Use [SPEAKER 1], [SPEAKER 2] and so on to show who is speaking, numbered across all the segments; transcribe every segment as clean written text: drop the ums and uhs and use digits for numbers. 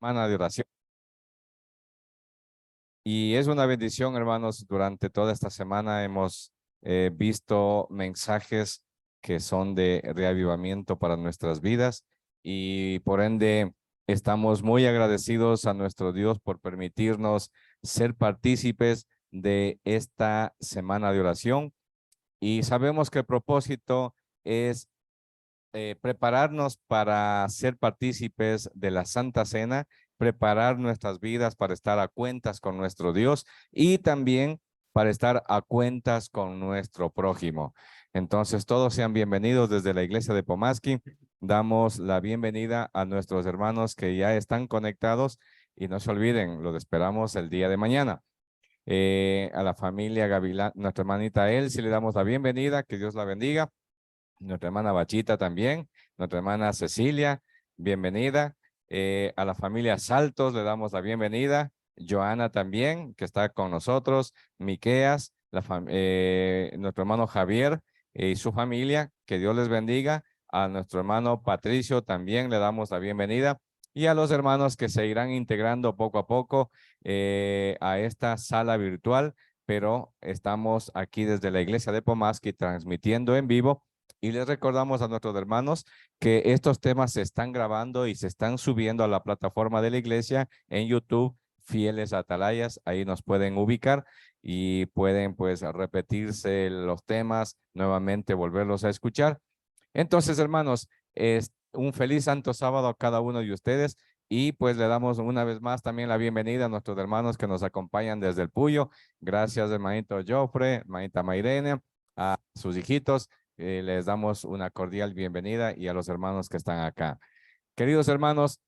[SPEAKER 1] semana de oración. Y es una bendición, hermanos, durante toda esta semana hemos visto mensajes que son de reavivamiento para nuestras vidas y por ende estamos muy agradecidos a nuestro Dios por permitirnos ser partícipes de esta semana de oración y sabemos que el propósito es prepararnos para ser partícipes de la Santa Cena, preparar nuestras vidas para estar a cuentas con nuestro Dios y también para estar a cuentas con nuestro prójimo. Entonces, todos sean bienvenidos desde la iglesia de Pomaski. Damos la bienvenida a nuestros hermanos que ya están conectados y no se olviden, los esperamos el día de mañana. A la familia Gavilán, nuestra hermanita Elsie, le damos la bienvenida, que Dios la bendiga. Nuestra hermana Bachita también, nuestra hermana Cecilia, bienvenida. A la familia Saltos le damos la bienvenida. Joana también, que está con nosotros. Miqueas, nuestro hermano Javier y su familia, que Dios les bendiga. A nuestro hermano Patricio también le damos la bienvenida. Y a los hermanos que se irán integrando poco a poco a esta sala virtual, pero estamos aquí desde la iglesia de Pomaski transmitiendo en vivo. Y les recordamos a nuestros hermanos que estos temas se están grabando y se están subiendo a la plataforma de la iglesia en YouTube, Fieles Atalayas. Ahí nos pueden ubicar y pueden pues repetirse los temas, nuevamente volverlos a escuchar. Entonces, hermanos, es un feliz santo sábado a cada uno de ustedes y pues le damos una vez más también la bienvenida a nuestros hermanos que nos acompañan desde el Puyo. Gracias, hermanito Joffre, hermanita Mairene, a sus hijitos. Les damos una cordial bienvenida y a los hermanos que están acá. Queridos hermanos,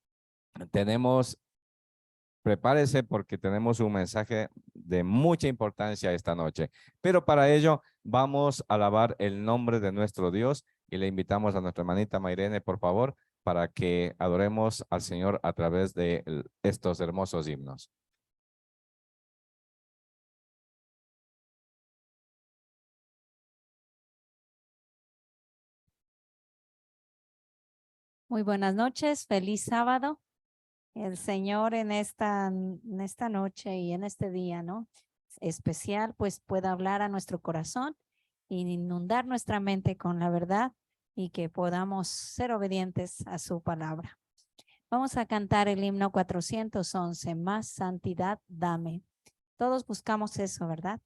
[SPEAKER 1] prepárese porque tenemos un mensaje de mucha importancia esta noche. Pero para ello vamos a alabar el nombre de nuestro Dios y le invitamos a nuestra hermanita Mairene, por favor, para que adoremos al Señor a través de estos hermosos himnos.
[SPEAKER 2] Muy buenas noches, feliz sábado. El Señor en esta noche y en este día, ¿no? Especial, pues pueda hablar a nuestro corazón e inundar nuestra mente con la verdad y que podamos ser obedientes a su palabra. Vamos a cantar el himno 411, Más santidad dame. Todos buscamos eso, ¿verdad?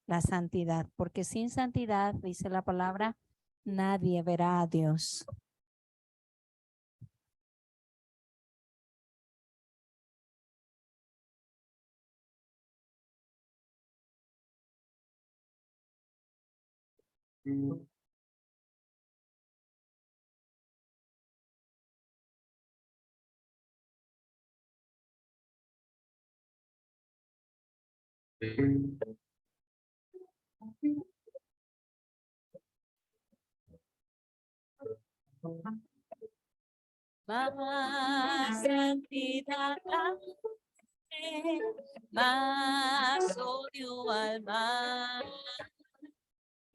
[SPEAKER 2] La santidad, porque sin santidad, dice la palabra, nadie verá a Dios. Más santidad, más odio al mal,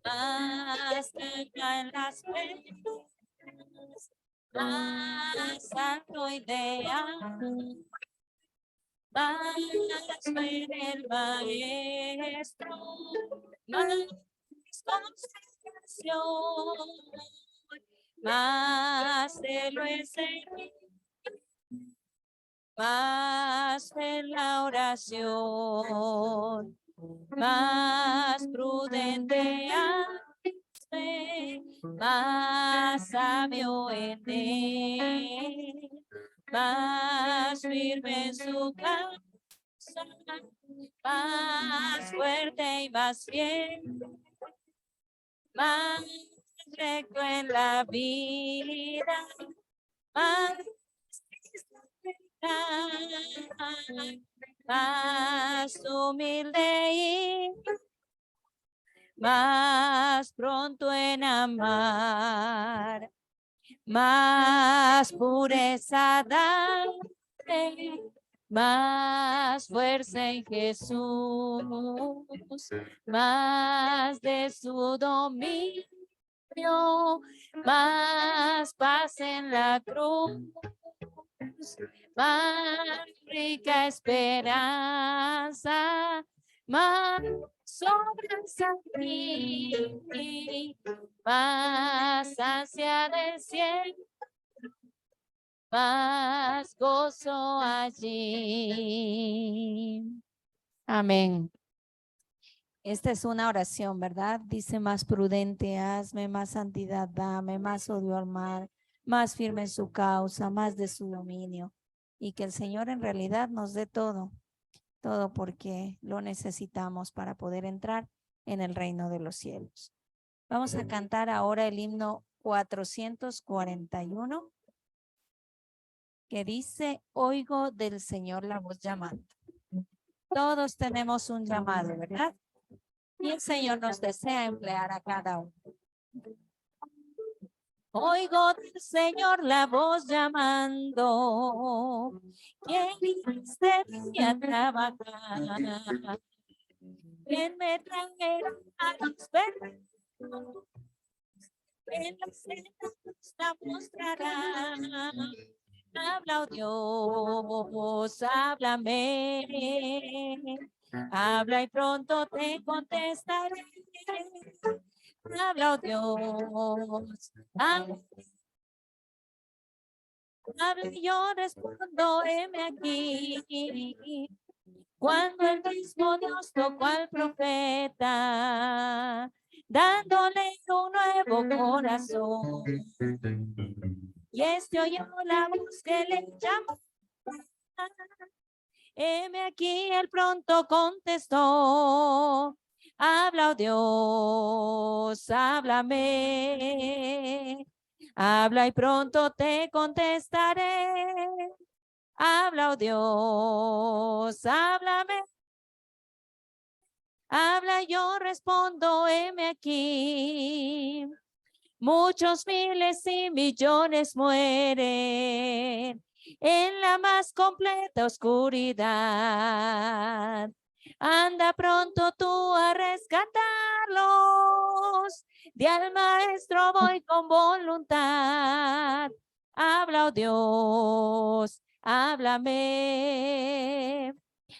[SPEAKER 2] más cerca en las penas, más alto ideal, más ver el maestro, más concentración, más de lo esencial, más en la oración, más prudente hazme, más sabio en él, más firme en su causa, más fuerte y más fiel, más recto en la vida, más humilde y más pronto en amar, más pureza darte, más fuerza en Jesús, más de su dominio, más paz en la cruz, más rica esperanza, más sobresalir, más ansia del cielo, más gozo allí. Amén. Esta es una oración, ¿verdad? Dice: más prudente hazme, más santidad dame, más odio al mal, más firme en su causa, más de su dominio. Y que el Señor en realidad nos dé todo, todo porque lo necesitamos para poder entrar en el reino de los cielos. Vamos a cantar ahora el himno 441, que dice: oigo del Señor la voz llamando. Todos tenemos un llamado, ¿verdad? Y el Señor nos desea emplear a cada uno. Oigo del Señor la voz llamando, ¿quién este día trabajar? ¿Quién me traerá a los verdes? En la sendas la mostrará. Habla, oh Dios, háblame. Habla y pronto te contestaré. Habla, oh Dios. Habla y yo respondo, heme aquí. Cuando el mismo Dios tocó al profeta, dándole un nuevo corazón. Y este oyó la voz que le llamó. Heme aquí, él pronto contestó. Habla, oh Dios, háblame. Habla y pronto te contestaré. Habla, oh Dios, háblame. Habla, yo respondo, heme aquí. Muchos miles y millones mueren en la más completa oscuridad. Anda pronto tú a rescatarlos. De al maestro voy con voluntad. Habla, oh Dios, háblame.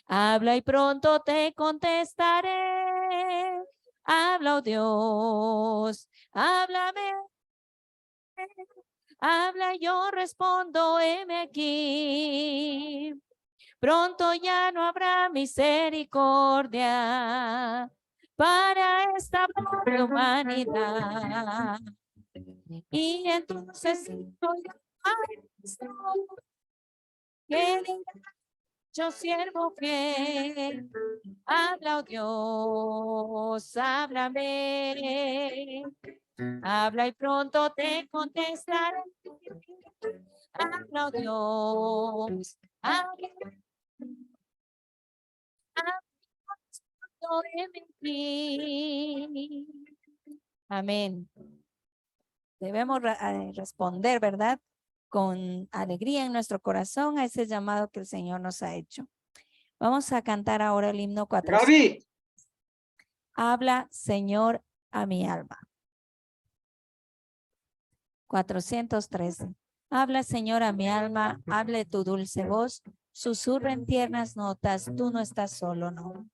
[SPEAKER 2] Habla y pronto te contestaré. Habla, oh Dios, háblame. Habla, yo respondo, heme aquí. Pronto ya no habrá misericordia para esta pobre humanidad. Y entonces que yo siervo fiel, habla, oh Dios, háblame. Habla y pronto te contestaré. Habla, oh Dios, habla. Amén. Debemos responder, ¿verdad? Con alegría en nuestro corazón a ese llamado que el Señor nos ha hecho. Vamos a cantar ahora el himno 400. Habla, Señor, a mi alma. 413. Habla, Señor, a mi alma, hable tu dulce voz, susurra en tiernas notas, tú no estás solo, no.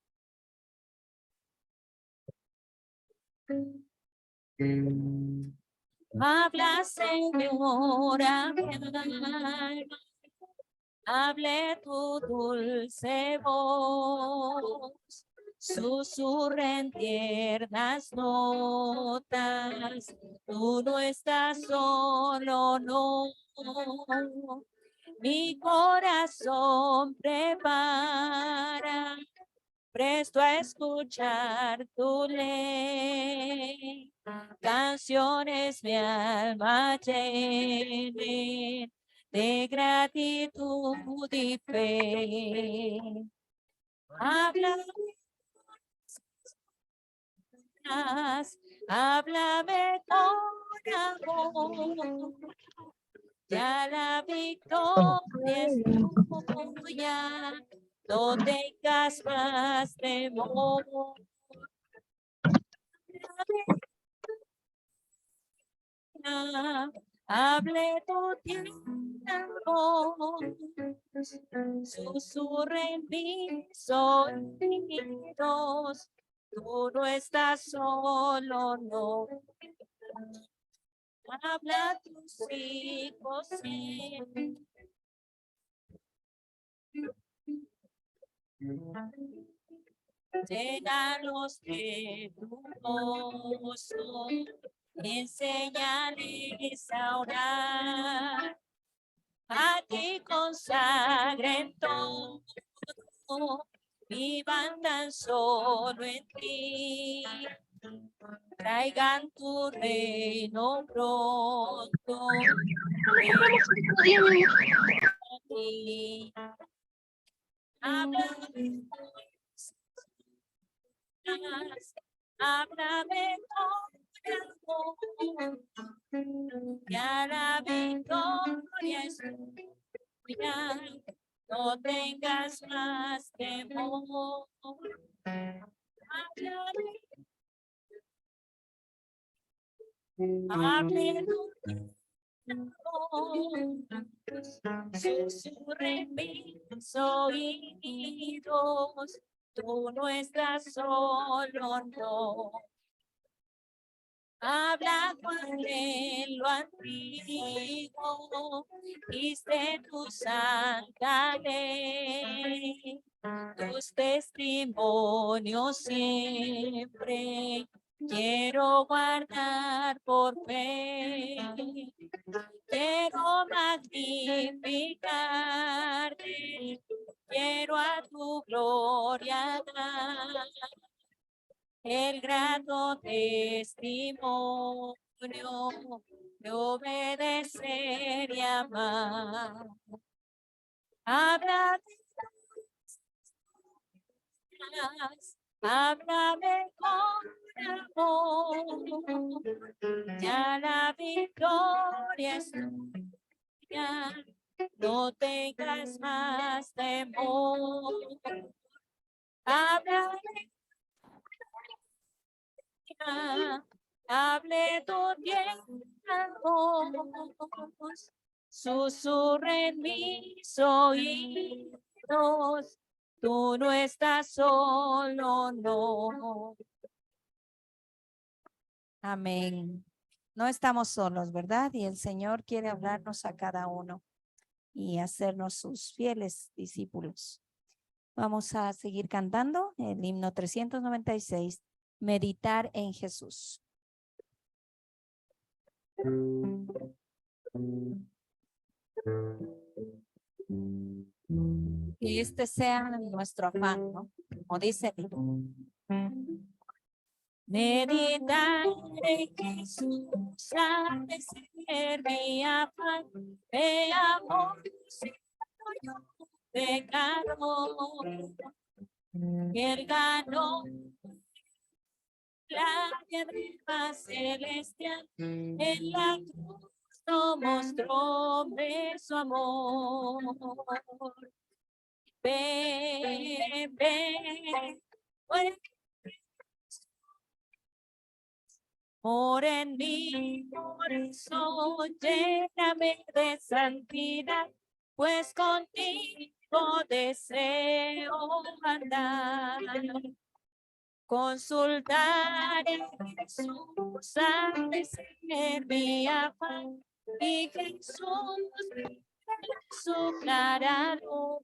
[SPEAKER 2] Habla, Señor, a mi alma, hable tu dulce voz, susurra en tiernas notas, tú no estás solo, no. Mi corazón prepara, presto a escuchar tu ley. Canciones mi alma llenen de gratitud y fe. Háblame con amor. Ya la victoria es tuya, no tengas más temor. hable tu tiempo, susurren mis oídos, tú no estás solo, no. Habla a tus hijos, sí. Llénalos de tu gozo, enséñales a orar, a ti consagren todo, vivan tan solo en ti, traigan tu reino pronto. Háblame con amor, ya la victoria es tuya, no tengas más temor. Hable susurre mis oídos, tú no estás solo, no. Habla con lo antiguo, diste tu santa ley, tus testimonios siempre quiero guardar por fe. Quiero magnificarte, quiero a tu gloria dar el grato testimonio de obedecer y amar. Háblame con amor, ya la victoria es tuya, no tengas más temor. Hable tu tiempo, susurre en mis oídos, tú no estás solo, no. Amén. No estamos solos, ¿verdad? Y el Señor quiere hablarnos a cada uno y hacernos sus fieles discípulos. Vamos a seguir cantando el himno 396, Meditar en Jesús. Que este sea nuestro afán, ¿no? Como dice, meditar en Jesús ha de ser mi afán, de amor, yo pecador, que Él ganó la guerra celestial, en la cruz no mostró su amor. Ven, ven, mora en mi corazón, lléname de santidad, pues contigo deseo andar. Consultar en Jesús ha de ser mi afán, y Jesús su clara luz.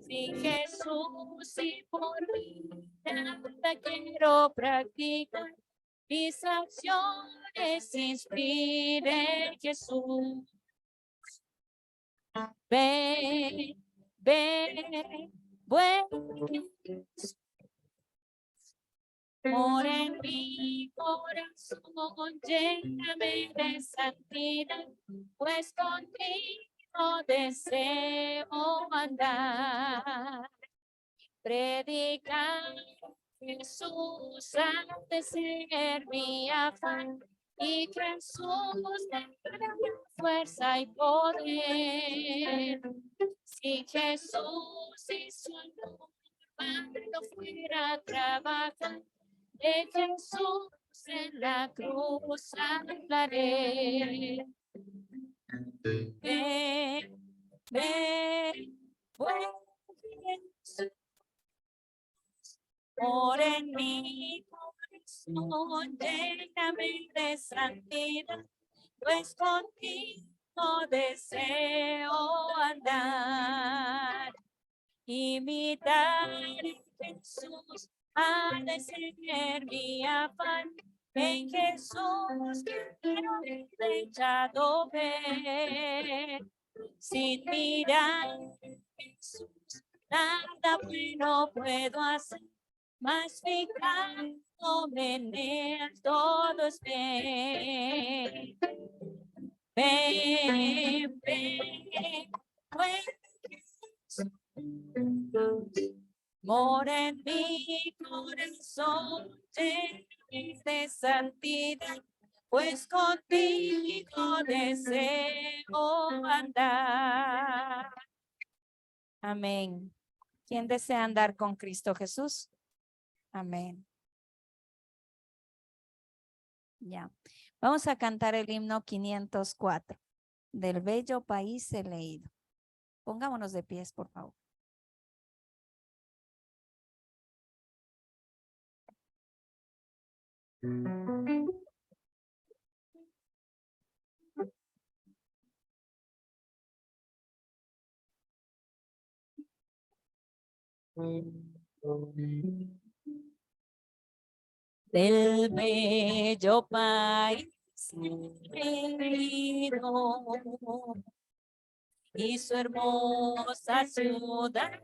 [SPEAKER 2] Sin Jesús y por mí nada quiero practicar, mis acciones inspiren Jesús. Ven, ven, ven, mora en mi corazón, lléname de santidad, pues contigo deseo andar. Predicar Jesús ha de ser mi afán, y Jesús dará fuerza y poder. Si Jesús y su amor no fuera a trabajar, de Jesús en la cruz hablaré. Ven, ven, buen Jesús, mora en mi corazón, lléname de santidad, pues contigo deseo andar. Imitar a Jesús ha de ser mi afán. En Jesús quiero echado ver. Sin mirar en Jesús, nada bueno puedo hacer. Mas fijándome en él, todo es bien. Ven, ven, buen Jesús, mora en mi corazón, lleno de santidad, pues contigo deseo andar. Amén. ¿Quién desea andar con Cristo Jesús? Amén. Ya. Vamos a cantar el himno 504 del bello país elegido. Pongámonos de pies, por favor. Del bello país elegido y su hermosa ciudad,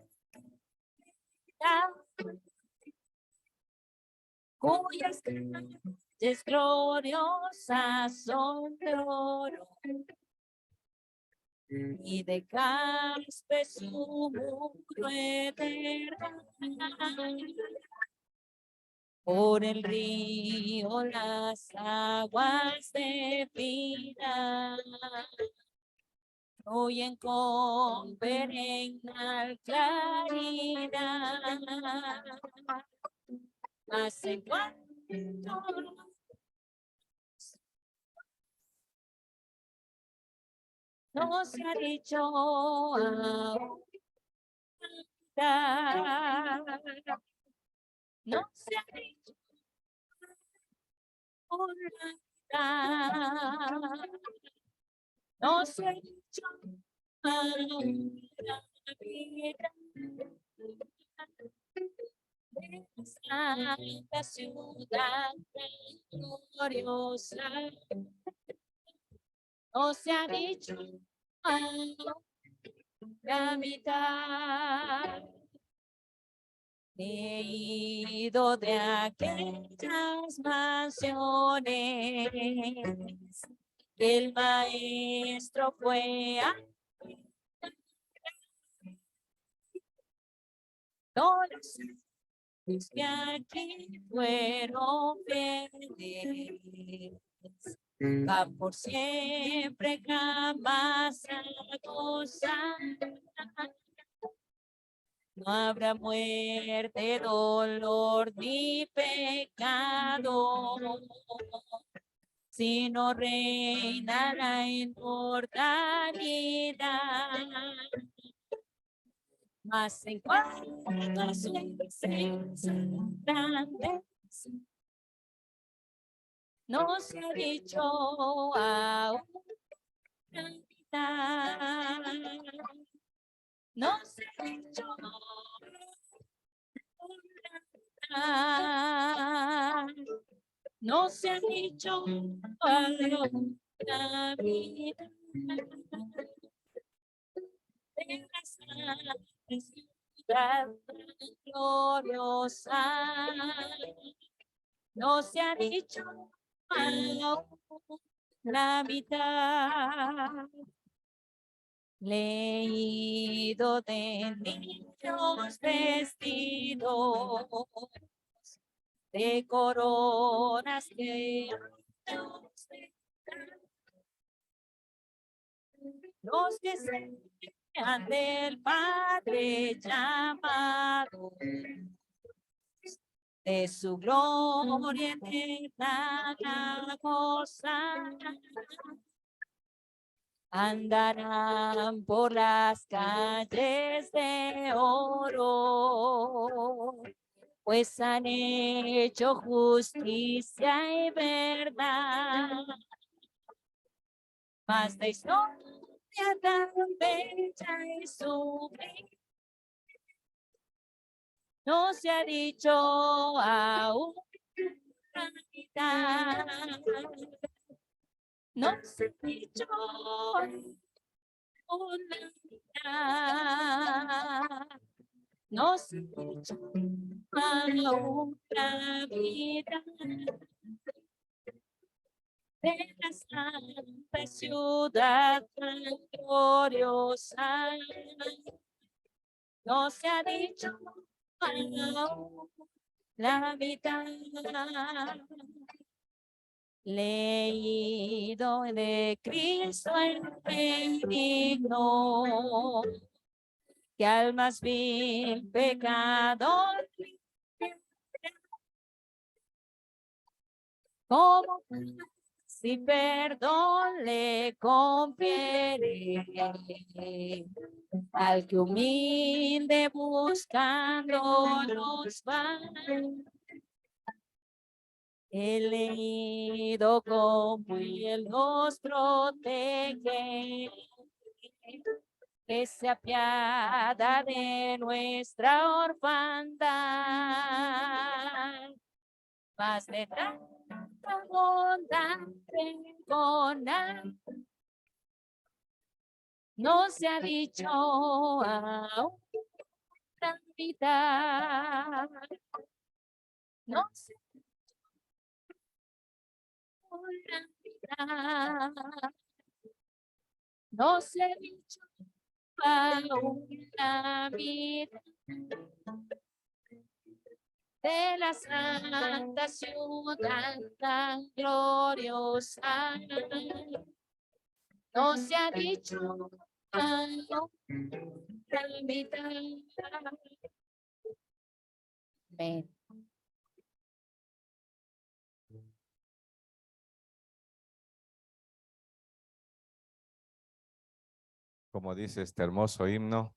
[SPEAKER 2] cuyas calles gloriosas son de oro y de caspe su muro eterno. Por el río las aguas de vida fluyen con perennal claridad. Mas en cuanto no se ha dicho aún, no se ha dicho no se ha dicho la vida de esta ciudad gloriosa. No se ha dicho la mitad. He ido de aquellas mansiones que el maestro fue a todos los que aquí fueron fieles. Van por siempre, jamás a gozar. No habrá muerte, dolor ni pecado, sino reina la inmortalidad. Mas en cuanto a su presencia grande, no se ha dicho aún la mitad. No se ha dicho no se ha dicho la vida de la ciudad gloriosa. No se ha dicho la mitad. Leído de niños vestidos de coronas que los que sean del Padre llamado de su gloria eterna la gozarán. Andarán por las calles de oro, pues han hecho justicia y verdad. Mas de historia tan bella y sublime no se ha dicho aún la mitad. No se ha dicho aún la mitad. No se ha dicho aún la mitad de la santa ciudad tan gloriosa. No se ha dicho aún la mitad. Leído de Cristo el benigno, que al más vil pecador como si perdón le confiere, al que humilde buscando los va. El leído como él nos protege, que se apiada de nuestra orfandad. Más de tanta bondad enconar, no se ha dicho aún la mitad. No se ha dicho la mitad. No se ha dicho aún la mitad de la santa ciudad tan gloriosa. No se ha dicho aún la mitad. Amén.
[SPEAKER 1] Como dice este hermoso himno,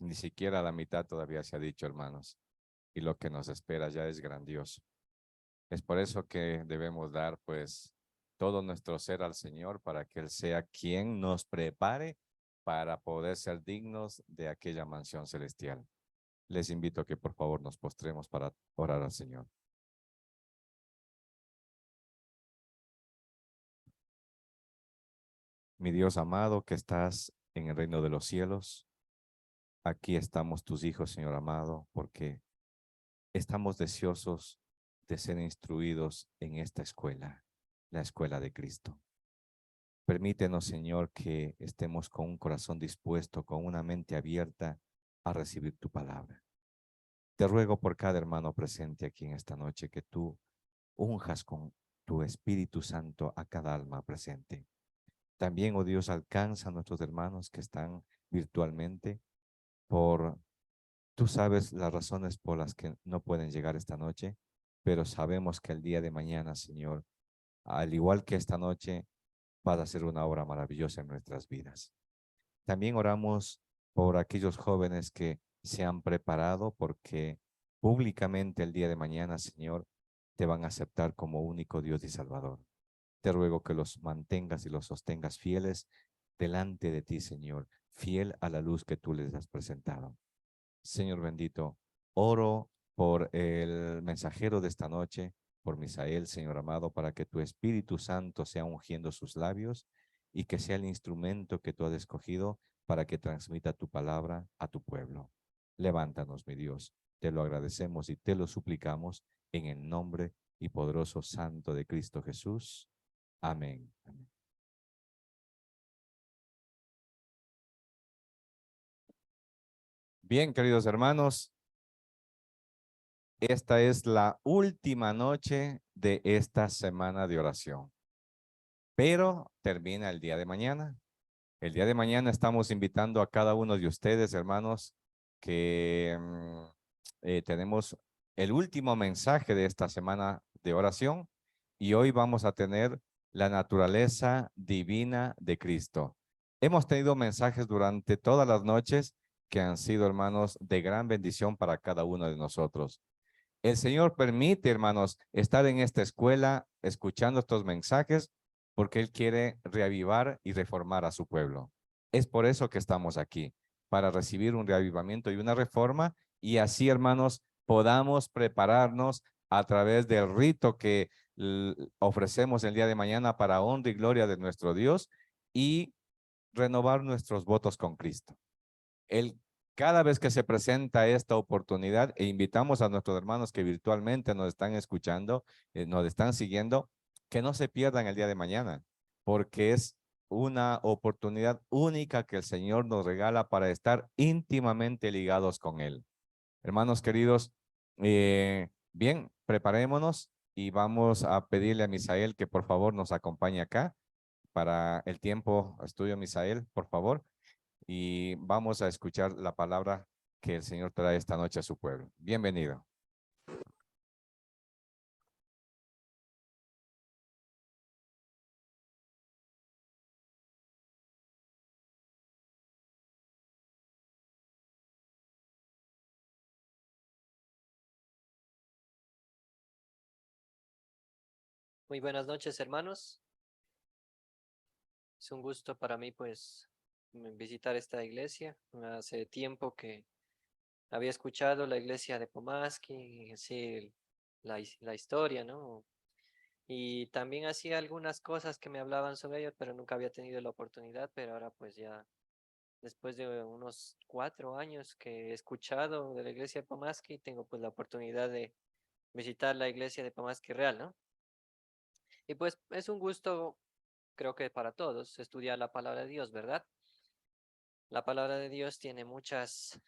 [SPEAKER 1] ni siquiera la mitad todavía se ha dicho, hermanos. Y lo que nos espera ya es grandioso. Es por eso que debemos dar, pues, todo nuestro ser al Señor para que Él sea quien nos prepare para poder ser dignos de aquella mansión celestial. Les invito a que por favor nos postremos para orar al Señor. Mi Dios amado, que estás en el reino de los cielos, aquí estamos tus hijos, Señor amado, porque estamos deseosos de ser instruidos en esta escuela, la escuela de Cristo. Permítenos, Señor, que estemos con un corazón dispuesto, con una mente abierta a recibir tu palabra. Te ruego por cada hermano presente aquí en esta noche que tú unjas con tu Espíritu Santo a cada alma presente. También, oh Dios, alcanza a nuestros hermanos que están virtualmente tú sabes las razones por las que no pueden llegar esta noche, pero sabemos que el día de mañana, Señor, al igual que esta noche, vas a hacer una obra maravillosa en nuestras vidas. También oramos por aquellos jóvenes que se han preparado porque públicamente el día de mañana, Señor, te van a aceptar como único Dios y Salvador. Te ruego que los mantengas y los sostengas fieles delante de ti, Señor, fiel a la luz que tú les has presentado. Señor bendito, oro por el mensajero de esta noche, por Misael, Señor amado, para que tu Espíritu Santo sea ungiendo sus labios y que sea el instrumento que tú has escogido para que transmita tu palabra a tu pueblo. Levántanos, mi Dios, te lo agradecemos y te lo suplicamos en el nombre y poderoso santo de Cristo Jesús. Amén. Amén. Bien, queridos hermanos, esta es la última noche de esta semana de oración, pero termina el día de mañana. El día de mañana estamos invitando a cada uno de ustedes, hermanos, que tenemos el último mensaje de esta semana de oración y hoy vamos a tener la naturaleza divina de Cristo. Hemos tenido mensajes durante todas las noches que han sido, hermanos, de gran bendición para cada uno de nosotros. El Señor permite, hermanos, estar en esta escuela escuchando estos mensajes porque Él quiere reavivar y reformar a su pueblo. Es por eso que estamos aquí, para recibir un reavivamiento y una reforma y así, hermanos, podamos prepararnos a través del rito que ofrecemos el día de mañana para honra y gloria de nuestro Dios y renovar nuestros votos con Cristo. Cada vez que se presenta esta oportunidad e invitamos a nuestros hermanos que virtualmente nos están escuchando, nos están siguiendo, que no se pierdan el día de mañana, porque es una oportunidad única que el Señor nos regala para estar íntimamente ligados con Él. Hermanos queridos, bien, preparémonos y vamos a pedirle a Misael que por favor nos acompañe acá para el tiempo estudio. Misael, por favor, y vamos a escuchar la palabra que el Señor trae esta noche a su pueblo. Bienvenido.
[SPEAKER 3] Muy buenas noches, hermanos. Es un gusto para mí, pues, visitar esta iglesia. Hace tiempo que había escuchado la iglesia de Pomaski, sí, la historia, ¿no? Y también hacía algunas cosas que me hablaban sobre ellos, pero nunca había tenido la oportunidad. Pero ahora, pues, ya después de unos 4 años que he escuchado de la iglesia de Pomaski, tengo pues la oportunidad de visitar la iglesia de Pomaski Real, ¿no? Y pues es un gusto, creo que para todos, estudiar la palabra de Dios, ¿verdad? La palabra de Dios tiene muchas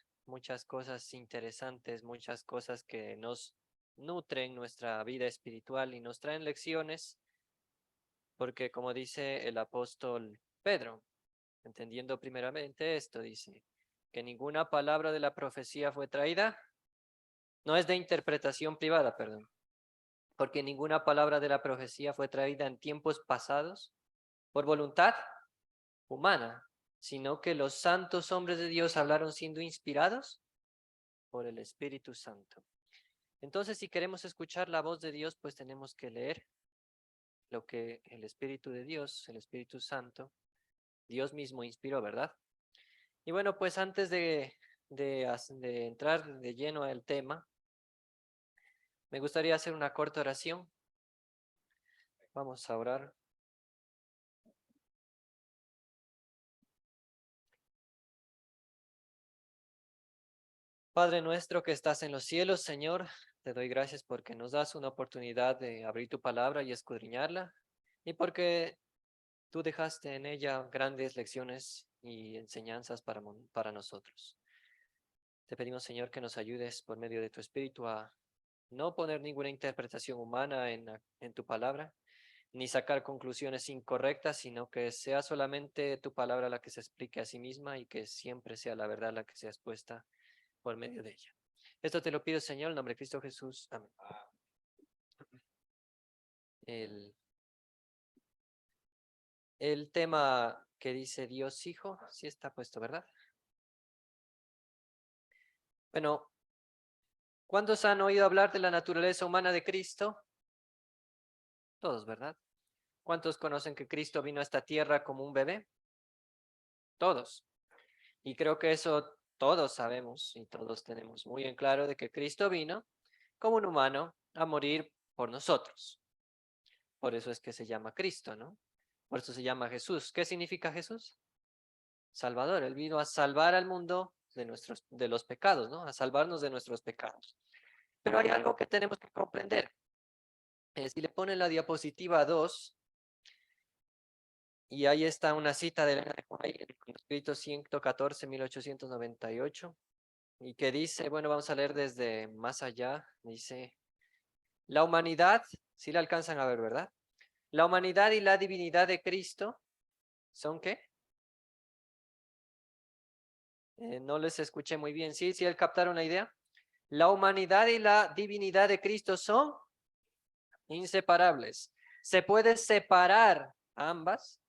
[SPEAKER 3] cosas interesantes, muchas cosas que nos nutren nuestra vida espiritual y nos traen lecciones, porque como dice el apóstol Pedro, entendiendo primeramente esto, dice que ninguna palabra de la profecía fue traída, no es de interpretación privada, perdón, porque ninguna palabra de la profecía fue traída en tiempos pasados por voluntad humana, sino que los santos hombres de Dios hablaron siendo inspirados por el Espíritu Santo. Entonces, si queremos escuchar la voz de Dios, pues tenemos que leer lo que el Espíritu de Dios, el Espíritu Santo, Dios mismo inspiró, ¿verdad? Y bueno, pues antes de entrar de lleno al tema, me gustaría hacer una corta oración. Vamos a orar. Padre nuestro que estás en los cielos, Señor, te doy gracias porque nos das una oportunidad de abrir tu palabra y escudriñarla, y porque tú dejaste en ella grandes lecciones y enseñanzas para nosotros. Te pedimos, Señor, que nos ayudes por medio de tu Espíritu a no poner ninguna interpretación humana en tu palabra, ni sacar conclusiones incorrectas, sino que sea solamente tu palabra la que se explique a sí misma y que siempre sea la verdad la que sea expuesta por medio de ella. Esto te lo pido, Señor, en nombre de Cristo Jesús. Amén. El, el tema que dice Dios Hijo, sí está puesto, ¿verdad? Bueno, ¿cuántos han oído hablar de la naturaleza humana de Cristo? Todos, ¿verdad? ¿Cuántos conocen que Cristo vino a esta tierra como un bebé? Todos. Y creo que eso todos sabemos y todos tenemos muy en claro de que Cristo vino como un humano a morir por nosotros. Por eso es que se llama Cristo, ¿no? Por eso se llama Jesús. ¿Qué significa Jesús? Salvador. Él vino a salvar al mundo de los pecados, ¿no? A salvarnos de nuestros pecados. Pero hay algo que tenemos que comprender. Si le ponen la diapositiva 2, y ahí está una cita de Elena de White, escrito 114, 1898, y que dice, bueno, vamos a leer desde más allá, dice, la humanidad, si la alcanzan a ver, ¿verdad? La humanidad y la divinidad de Cristo, ¿son qué? No les escuché muy bien, ¿sí? ¿Sí captaron la idea? La humanidad y la divinidad de Cristo son inseparables. ¿Se puede separar ambas?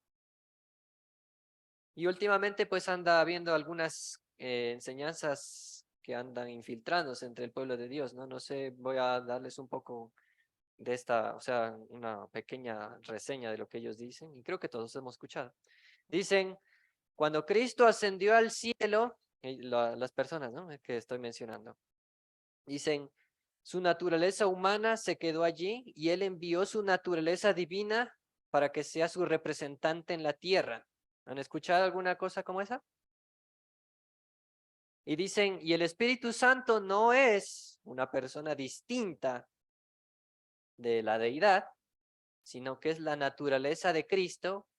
[SPEAKER 3] Y últimamente pues anda habiendo algunas enseñanzas que andan infiltrándose entre el pueblo de Dios, ¿no? No sé, voy a darles un poco de esta, o sea, una pequeña reseña de lo que ellos dicen, y creo que todos hemos escuchado. Dicen, cuando Cristo ascendió al cielo, las personas, ¿no?, que estoy mencionando, dicen, su naturaleza humana se quedó allí y él envió su naturaleza divina para que sea su representante en la tierra. ¿Han escuchado alguna cosa como esa? Y dicen, y el Espíritu Santo no es una persona distinta de la deidad, sino que es la naturaleza de Cristo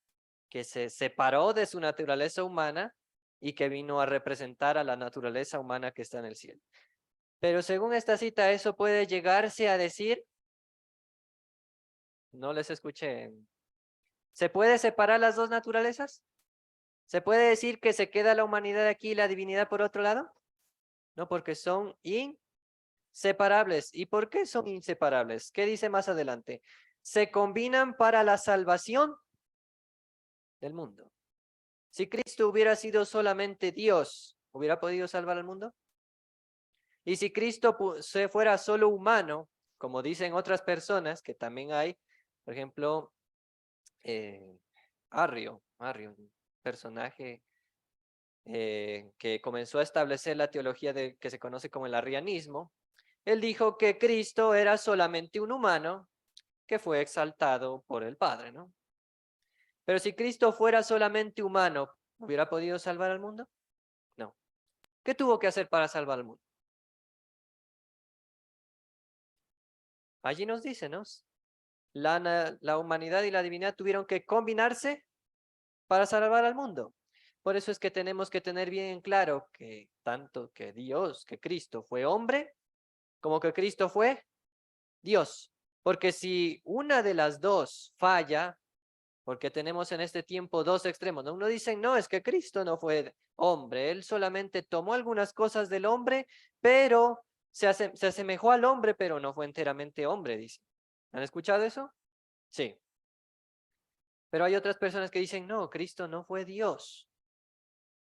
[SPEAKER 3] que se separó de su naturaleza humana y que vino a representar a la naturaleza humana que está en el cielo. Pero según esta cita, eso puede llegarse a decir, no les escuché, ¿se puede separar las dos naturalezas? ¿Se puede decir que se queda la humanidad aquí y la divinidad por otro lado? No, porque son inseparables. ¿Y por qué son inseparables? ¿Qué dice más adelante? Se combinan para la salvación del mundo. Si Cristo hubiera sido solamente Dios, ¿hubiera podido salvar al mundo? Y si Cristo se fuera solo humano, como dicen otras personas, que también hay, por ejemplo, Arrio, un personaje que comenzó a establecer la teología que se conoce como el arrianismo, él dijo que Cristo era solamente un humano que fue exaltado por el Padre, ¿no? Pero si Cristo fuera solamente humano, ¿hubiera podido salvar al mundo? No. ¿Qué tuvo que hacer para salvar al mundo? Allí nos dice, ¿no? La humanidad y la divinidad tuvieron que combinarse para salvar al mundo. Por eso es que tenemos que tener bien en claro que tanto que Dios, que Cristo fue hombre, como que Cristo fue Dios. Porque si una de las dos falla, porque tenemos en este tiempo dos extremos, ¿no? Uno dice, no, es que Cristo no fue hombre, él solamente tomó algunas cosas del hombre, pero se asemejó al hombre, pero no fue enteramente hombre, dice. ¿Han escuchado eso? Sí. Pero hay otras personas que dicen, no, Cristo no fue Dios.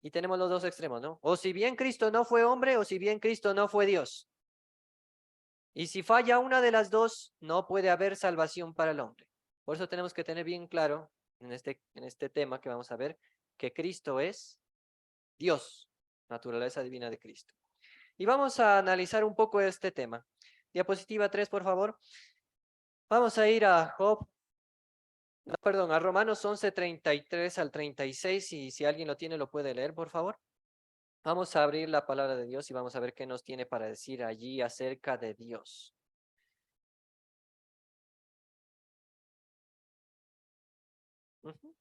[SPEAKER 3] Y tenemos los dos extremos, ¿no? O si bien Cristo no fue hombre, o si bien Cristo no fue Dios. Y si falla una de las dos, no puede haber salvación para el hombre. Por eso tenemos que tener bien claro en este tema que vamos a ver, que Cristo es Dios, naturaleza divina de Cristo. Y vamos a analizar un poco este tema. Diapositiva 3, por favor. Vamos a ir a Job. No, perdón, a Romanos 11, 33 al 36, y si alguien lo tiene, lo puede leer, por favor. Vamos a abrir la palabra de Dios y vamos a ver qué nos tiene para decir allí acerca de Dios. Ujú.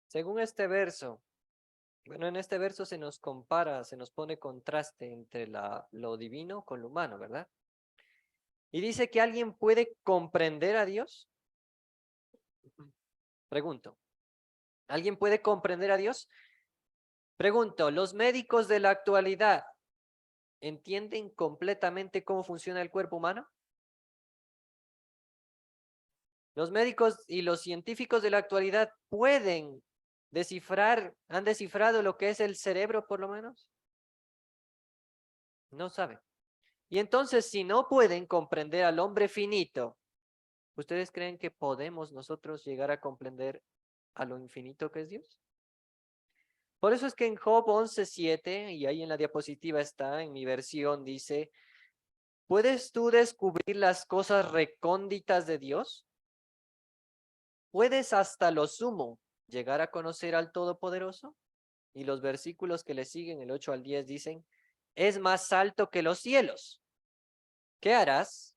[SPEAKER 3] Según este verso, bueno, en este verso se nos compara, se nos pone contraste entre lo divino con lo humano, ¿verdad? Y dice que alguien puede comprender a Dios. Pregunto, ¿alguien puede comprender a Dios? Pregunto, ¿los médicos de la actualidad entienden completamente cómo funciona el cuerpo humano? Los médicos y los científicos de la actualidad pueden descifrar, han descifrado lo que es el cerebro por lo menos. No saben. Y entonces, si no pueden comprender al hombre finito, ¿ustedes creen que podemos nosotros llegar a comprender a lo infinito que es Dios? Por eso es que en Job 11:7, y ahí en la diapositiva está, en mi versión, dice, ¿puedes tú descubrir las cosas recónditas de Dios? ¿Puedes hasta lo sumo llegar a conocer al Todopoderoso? Y los versículos que le siguen, el 8 al 10, dicen, es más alto que los cielos. ¿Qué harás?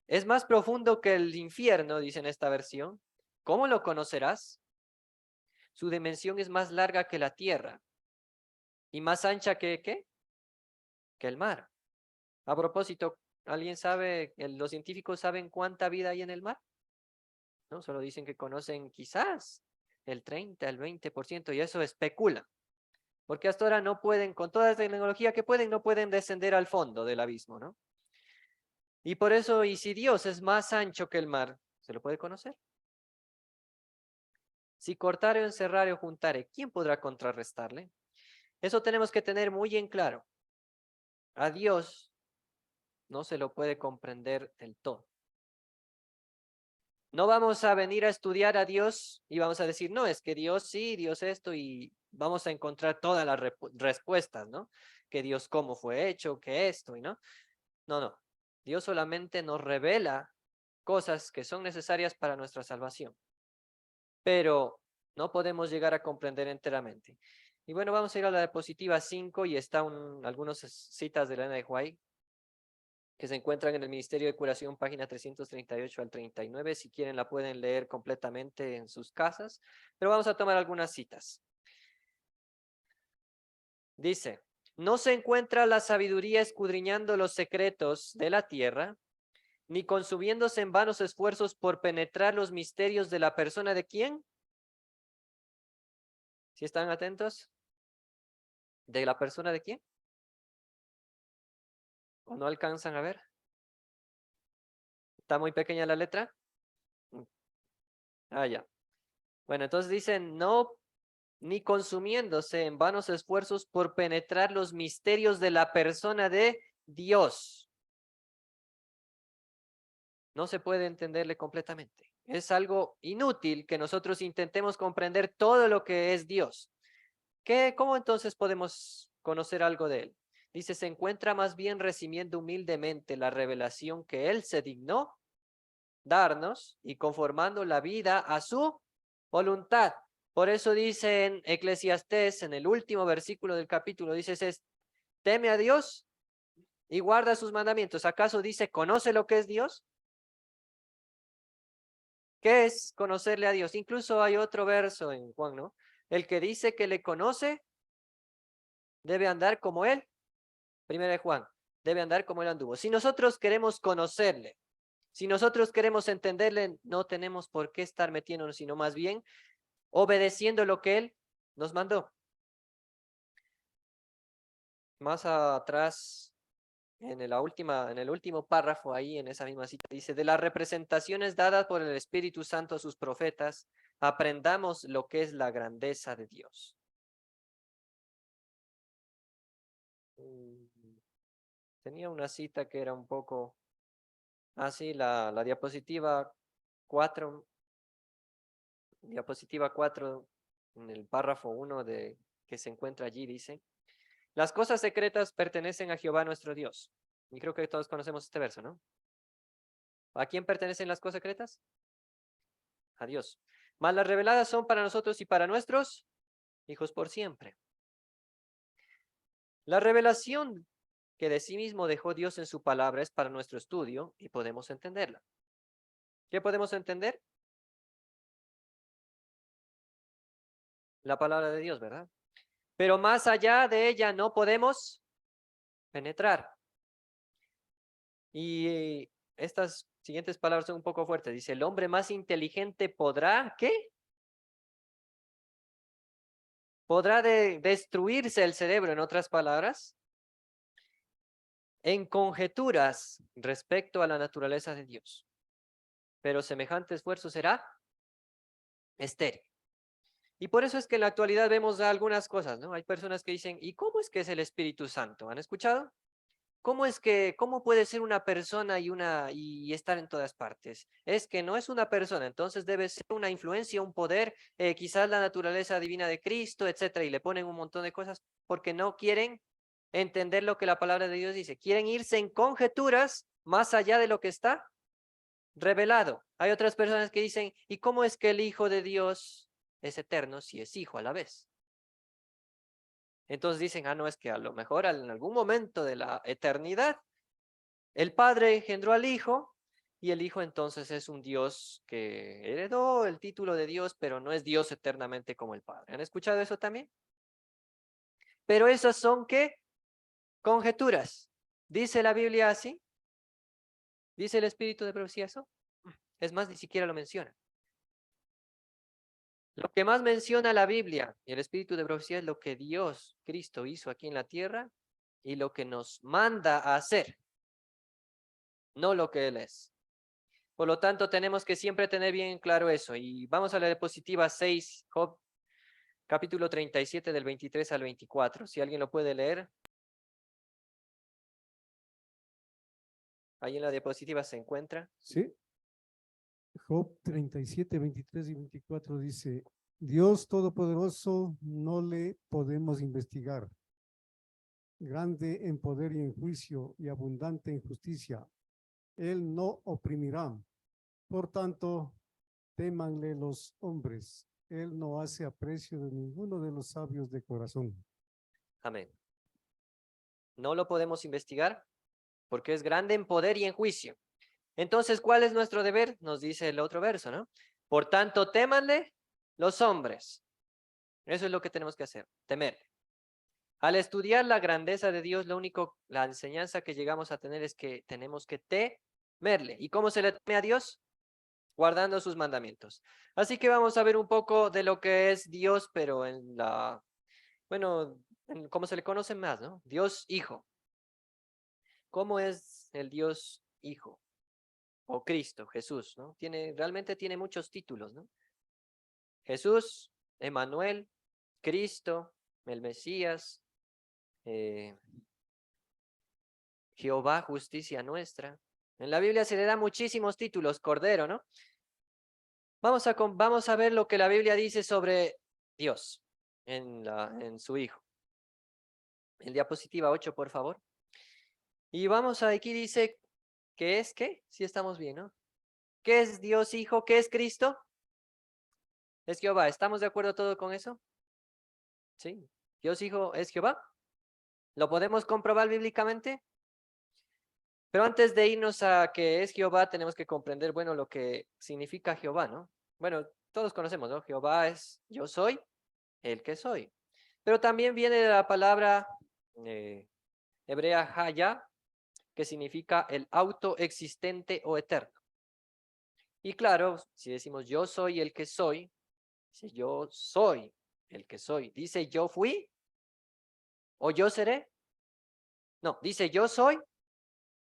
[SPEAKER 3] Es más profundo que el infierno, dice en esta versión. ¿Cómo lo conocerás? Su dimensión es más larga que la tierra y más ancha que ¿qué? Que el mar. A propósito, ¿alguien sabe, los científicos saben cuánta vida hay en el mar? No, solo dicen que conocen quizás el 30, el 20% y eso especula. Porque hasta ahora no pueden, con toda la tecnología que pueden, no pueden descender al fondo del abismo, ¿no? Y por eso, y si Dios es más ancho que el mar, ¿se lo puede conocer? Si cortare o encerrare o juntare, ¿quién podrá contrarrestarle? Eso tenemos que tener muy en claro. A Dios no se lo puede comprender del todo. No vamos a venir a estudiar a Dios y vamos a decir, no, es que Dios sí, Dios esto, y vamos a encontrar todas las respuestas, ¿no? Que Dios cómo fue hecho, que esto, y no. No, no. Dios solamente nos revela cosas que son necesarias para nuestra salvación. Pero no podemos llegar a comprender enteramente. Y bueno, vamos a ir a la diapositiva 5 y está algunas citas de Elena de White que se encuentran en el Ministerio de Curación, página 338 al 39. Si quieren la pueden leer completamente en sus casas, pero vamos a tomar algunas citas. Dice, no se encuentra la sabiduría escudriñando los secretos de la tierra, ni consumiéndose en vanos esfuerzos por penetrar los misterios de la persona de quién. ¿Sí están atentos? ¿De la persona de quién? ¿O no alcanzan a ver? ¿Está muy pequeña la letra? Ah, ya. Bueno, entonces dicen, no, ni consumiéndose en vanos esfuerzos por penetrar los misterios de la persona de Dios. No se puede entenderle completamente. Es algo inútil que nosotros intentemos comprender todo lo que es Dios. ¿Cómo entonces podemos conocer algo de Él? Dice, se encuentra más bien recibiendo humildemente la revelación que Él se dignó darnos y conformando la vida a su voluntad. Por eso dice en Eclesiastés, en el último versículo del capítulo, dice, teme a Dios y guarda sus mandamientos. ¿Acaso dice, conoce lo que es Dios? ¿Qué es conocerle a Dios? Incluso hay otro verso en Juan, ¿no? El que dice que le conoce debe andar como Él. Primera de Juan, debe andar como Él anduvo. Si nosotros queremos conocerle, si nosotros queremos entenderle, no tenemos por qué estar metiéndonos, sino más bien obedeciendo lo que Él nos mandó. Más atrás, en el último párrafo ahí, en esa misma cita, dice, de las representaciones dadas por el Espíritu Santo a sus profetas, aprendamos lo que es la grandeza de Dios. Tenía una cita que era un poco así, la diapositiva 4, en el párrafo 1 que se encuentra allí, dice, las cosas secretas pertenecen a Jehová nuestro Dios. Y creo que todos conocemos este verso, ¿no? ¿A quién pertenecen las cosas secretas? A Dios. Mas las reveladas son para nosotros y para nuestros hijos por siempre. La revelación que de sí mismo dejó Dios en su palabra es para nuestro estudio y podemos entenderla. ¿Qué podemos entender? La palabra de Dios, ¿verdad? Pero más allá de ella no podemos penetrar. Y estas siguientes palabras son un poco fuertes. Dice, el hombre más inteligente podrá, ¿qué? Podrá destruirse el cerebro, en otras palabras, en conjeturas respecto a la naturaleza de Dios. Pero semejante esfuerzo será estéril. Y por eso es que en la actualidad vemos algunas cosas, ¿no? Hay personas que dicen, ¿y cómo es que es el Espíritu Santo? ¿Han escuchado? ¿Cómo puede ser una persona y estar en todas partes? Es que no es una persona, entonces debe ser una influencia, un poder, quizás la naturaleza divina de Cristo, etcétera, y le ponen un montón de cosas porque no quieren entender lo que la palabra de Dios dice. Quieren irse en conjeturas más allá de lo que está revelado. Hay otras personas que dicen, ¿y cómo es que el Hijo de Dios es eterno si es hijo a la vez? Entonces dicen, no, es que a lo mejor en algún momento de la eternidad, el Padre engendró al Hijo Y el Hijo entonces es un Dios que heredó el título de Dios, pero no es Dios eternamente como el Padre. ¿Han escuchado eso también? Pero esas son, ¿qué? Conjeturas. ¿Dice la Biblia así? ¿Dice el Espíritu de profecía eso? Es más, ni siquiera lo menciona. Lo que más menciona la Biblia y el Espíritu de profecía es lo que Dios, Cristo, hizo aquí en la tierra y lo que nos manda a hacer, no lo que Él es. Por lo tanto, tenemos que siempre tener bien claro eso. Y vamos a la diapositiva 6, Job, capítulo 37, del 23 al 24. Si alguien lo puede leer. Ahí en la diapositiva se encuentra.
[SPEAKER 4] Sí. Job 37, 23 y 24 dice, Dios Todopoderoso no le podemos investigar, grande en poder y en juicio y abundante en justicia. Él no oprimirá. Por tanto, témanle los hombres. Él no hace aprecio de ninguno de los sabios de corazón.
[SPEAKER 3] Amén. No lo podemos investigar porque es grande en poder y en juicio. Entonces, ¿cuál es nuestro deber? Nos dice el otro verso, ¿no? Por tanto, témanle los hombres. Eso es lo que tenemos que hacer, temerle. Al estudiar la grandeza de Dios, la enseñanza que llegamos a tener es que tenemos que temerle. ¿Y cómo se le teme a Dios? Guardando sus mandamientos. Así que vamos a ver un poco de lo que es Dios, pero en cómo se le conoce más, ¿no? Dios Hijo. ¿Cómo es el Dios Hijo? O Cristo, Jesús, ¿no? Realmente tiene muchos títulos, ¿no? Jesús, Emmanuel, Cristo, el Mesías, Jehová, justicia nuestra. En la Biblia se le da muchísimos títulos, Cordero, ¿no? Vamos a ver lo que la Biblia dice sobre Dios en su Hijo. El diapositiva 8, por favor. Y aquí dice, ¿qué es qué? Sí estamos bien, ¿no? ¿Qué es Dios Hijo? ¿Qué es Cristo? Es Jehová. ¿Estamos de acuerdo todo con eso? Sí. Dios Hijo es Jehová. ¿Lo podemos comprobar bíblicamente? Pero antes de irnos a que es Jehová, tenemos que comprender, bueno, lo que significa Jehová, ¿no? Bueno, todos conocemos, ¿no? Jehová es yo soy el que soy. Pero también viene de la palabra hebrea Haya, que significa el autoexistente o eterno. Y claro, si decimos yo soy el que soy, si yo soy el que soy, dice yo fui o yo seré. No, dice yo soy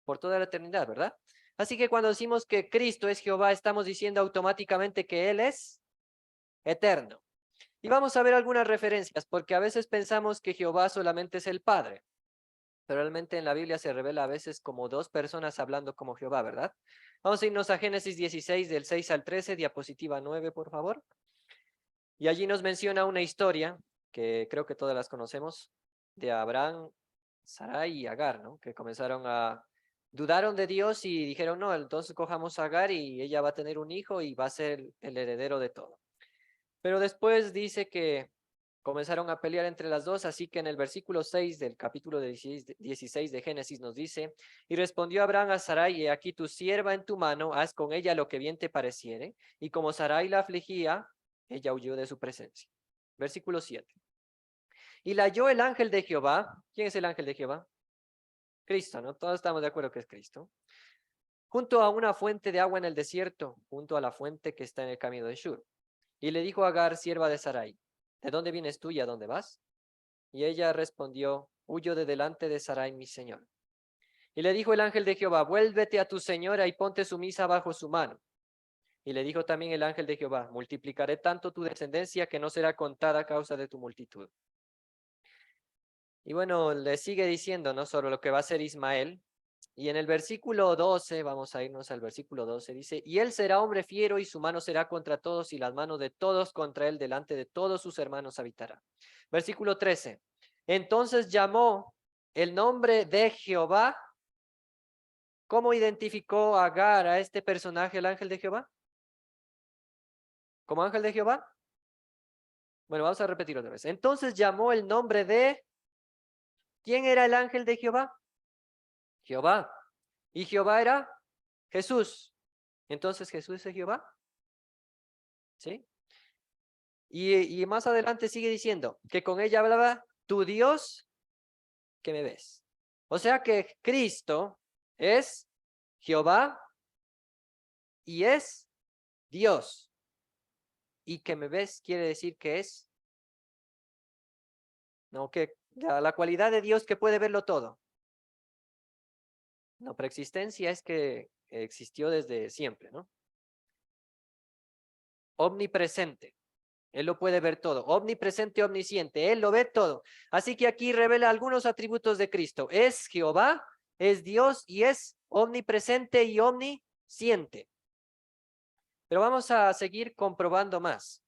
[SPEAKER 3] por toda la eternidad, ¿verdad? Así que cuando decimos que Cristo es Jehová, estamos diciendo automáticamente que Él es eterno. Y vamos a ver algunas referencias, porque a veces pensamos que Jehová solamente es el Padre, pero realmente en la Biblia se revela a veces como dos personas hablando como Jehová, ¿verdad? Vamos a irnos a Génesis 16, del 6 al 13, diapositiva 9, por favor. Y allí nos menciona una historia, que creo que todas las conocemos, de Abraham, Sarai y Agar, ¿no? Que dudaron de Dios y dijeron, no, entonces cojamos a Agar y ella va a tener un hijo y va a ser el heredero de todo. Pero después dice que comenzaron a pelear entre las dos, así que en el versículo 6 del capítulo 16 de Génesis nos dice, y respondió Abraham a Sarai, he aquí tu sierva en tu mano, haz con ella lo que bien te pareciere, y como Sarai la afligía, ella huyó de su presencia. Versículo 7. Y la halló el ángel de Jehová. ¿Quién es el ángel de Jehová? Cristo, ¿no? Todos estamos de acuerdo que es Cristo. Junto a una fuente de agua en el desierto, junto a la fuente que está en el camino de Shur. Y le dijo a Agar, sierva de Sarai, ¿de dónde vienes tú y a dónde vas? Y ella respondió, huyo de delante de Sarai, mi señor. Y le dijo el ángel de Jehová, vuélvete a tu señora y ponte sumisa bajo su mano. Y le dijo también el ángel de Jehová, multiplicaré tanto tu descendencia que no será contada a causa de tu multitud. Y bueno, le sigue diciendo, ¿no? Sobre lo que va a ser Ismael. Y en el versículo 12, vamos a irnos al versículo 12, dice, y él será hombre fiero y su mano será contra todos y las manos de todos contra él, delante de todos sus hermanos habitará. Versículo 13, entonces llamó el nombre de Jehová. ¿Cómo identificó Agar a este personaje, el ángel de Jehová? ¿Como ángel de Jehová? Bueno, vamos a repetir otra vez. Entonces llamó el nombre de... ¿Quién era el ángel de Jehová? Jehová. Y Jehová era Jesús. Entonces Jesús es Jehová. ¿Sí? Y más adelante sigue diciendo que con ella hablaba tu Dios que me ves. O sea que Cristo es Jehová y es Dios. Y que me ves quiere decir que es, no, que la cualidad de Dios que puede verlo todo. No, preexistencia es que existió desde siempre, ¿no? Omnipresente. Él lo puede ver todo. Omnipresente, omnisciente. Él lo ve todo. Así que aquí revela algunos atributos de Cristo. Es Jehová, es Dios y es omnipresente y omnisciente. Pero vamos a seguir comprobando más.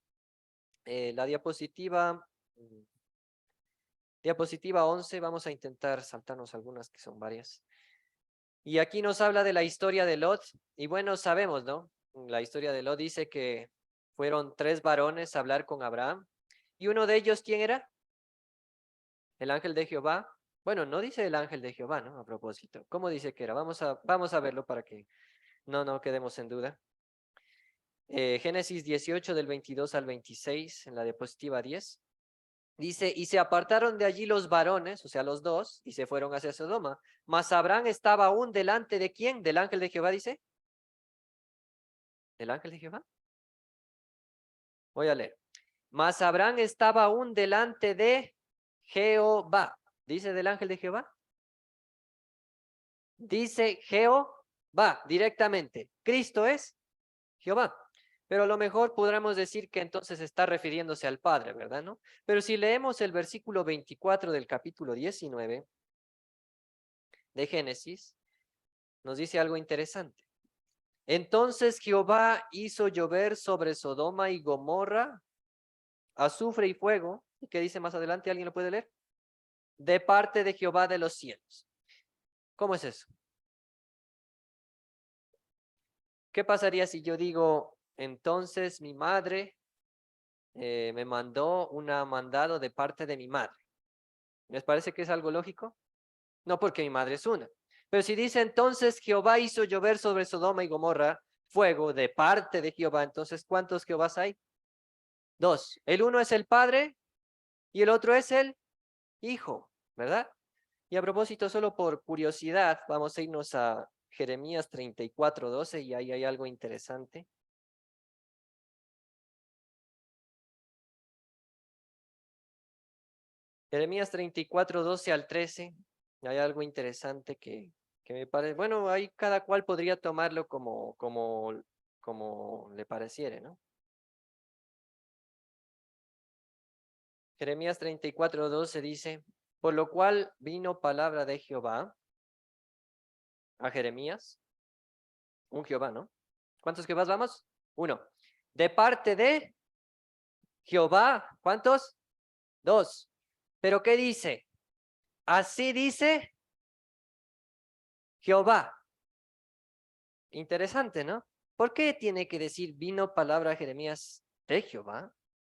[SPEAKER 3] La diapositiva 11, vamos a intentar saltarnos algunas que son varias. Y aquí nos habla de la historia de Lot. Y bueno, sabemos, ¿no? La historia de Lot dice que fueron 3 varones a hablar con Abraham. ¿Y uno de ellos quién era? El ángel de Jehová. Bueno, no dice el ángel de Jehová, ¿no? A propósito. ¿Cómo dice que era? Vamos a verlo para que no quedemos en duda. Génesis 18 del 22 al 26 en la diapositiva 10. Dice, y se apartaron de allí los varones, o sea, los 2, y se fueron hacia Sodoma. Mas Abraham estaba aún delante de ¿quién? ¿Del ángel de Jehová, dice? ¿Del ángel de Jehová? Voy a leer. Mas Abraham estaba aún delante de Jehová. ¿Dice del ángel de Jehová? Dice Jehová directamente. Cristo es Jehová. Pero a lo mejor podremos decir que entonces está refiriéndose al Padre, ¿verdad? ¿No? Pero si leemos el versículo 24 del capítulo 19 de Génesis, nos dice algo interesante. Entonces Jehová hizo llover sobre Sodoma y Gomorra azufre y fuego. ¿Y qué dice más adelante? ¿Alguien lo puede leer? De parte de Jehová de los cielos. ¿Cómo es eso? ¿Qué pasaría si yo digo, entonces mi madre me mandó un mandado de parte de mi madre? ¿Les parece que es algo lógico? No, porque mi madre es una. Pero si dice, entonces Jehová hizo llover sobre Sodoma y Gomorra fuego de parte de Jehová, entonces ¿cuántos Jehovás hay? 2. El uno es el Padre y el otro es el Hijo, ¿verdad? Y a propósito, solo por curiosidad, vamos a irnos a Jeremías 34:12 y ahí hay algo interesante. Jeremías 34:12 al 13, hay algo interesante que me parece, bueno, ahí cada cual podría tomarlo como le pareciere, ¿no? Jeremías 34:12 dice, por lo cual vino palabra de Jehová a Jeremías, un Jehová, ¿no? ¿Cuántos Jehovás vamos? 1. De parte de Jehová, ¿cuántos? 2. ¿Pero qué dice? Así dice Jehová. Interesante, ¿no? ¿Por qué tiene que decir vino palabra a Jeremías de Jehová?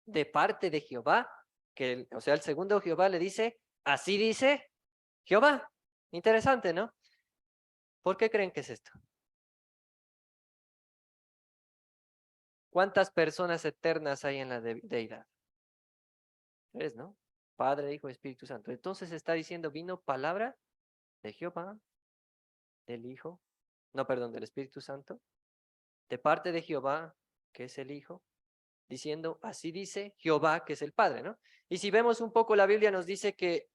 [SPEAKER 3] De parte de Jehová. O sea, el segundo Jehová le dice, así dice Jehová. Interesante, ¿no? ¿Por qué creen que es esto? ¿Cuántas personas eternas hay en la deidad? 3, ¿no? Padre, Hijo, Espíritu Santo. Entonces está diciendo, vino palabra de Jehová, del Hijo, no, perdón, del Espíritu Santo, de parte de Jehová, que es el Hijo, diciendo, así dice Jehová, que es el Padre, ¿no? Y si vemos un poco la Biblia nos dice que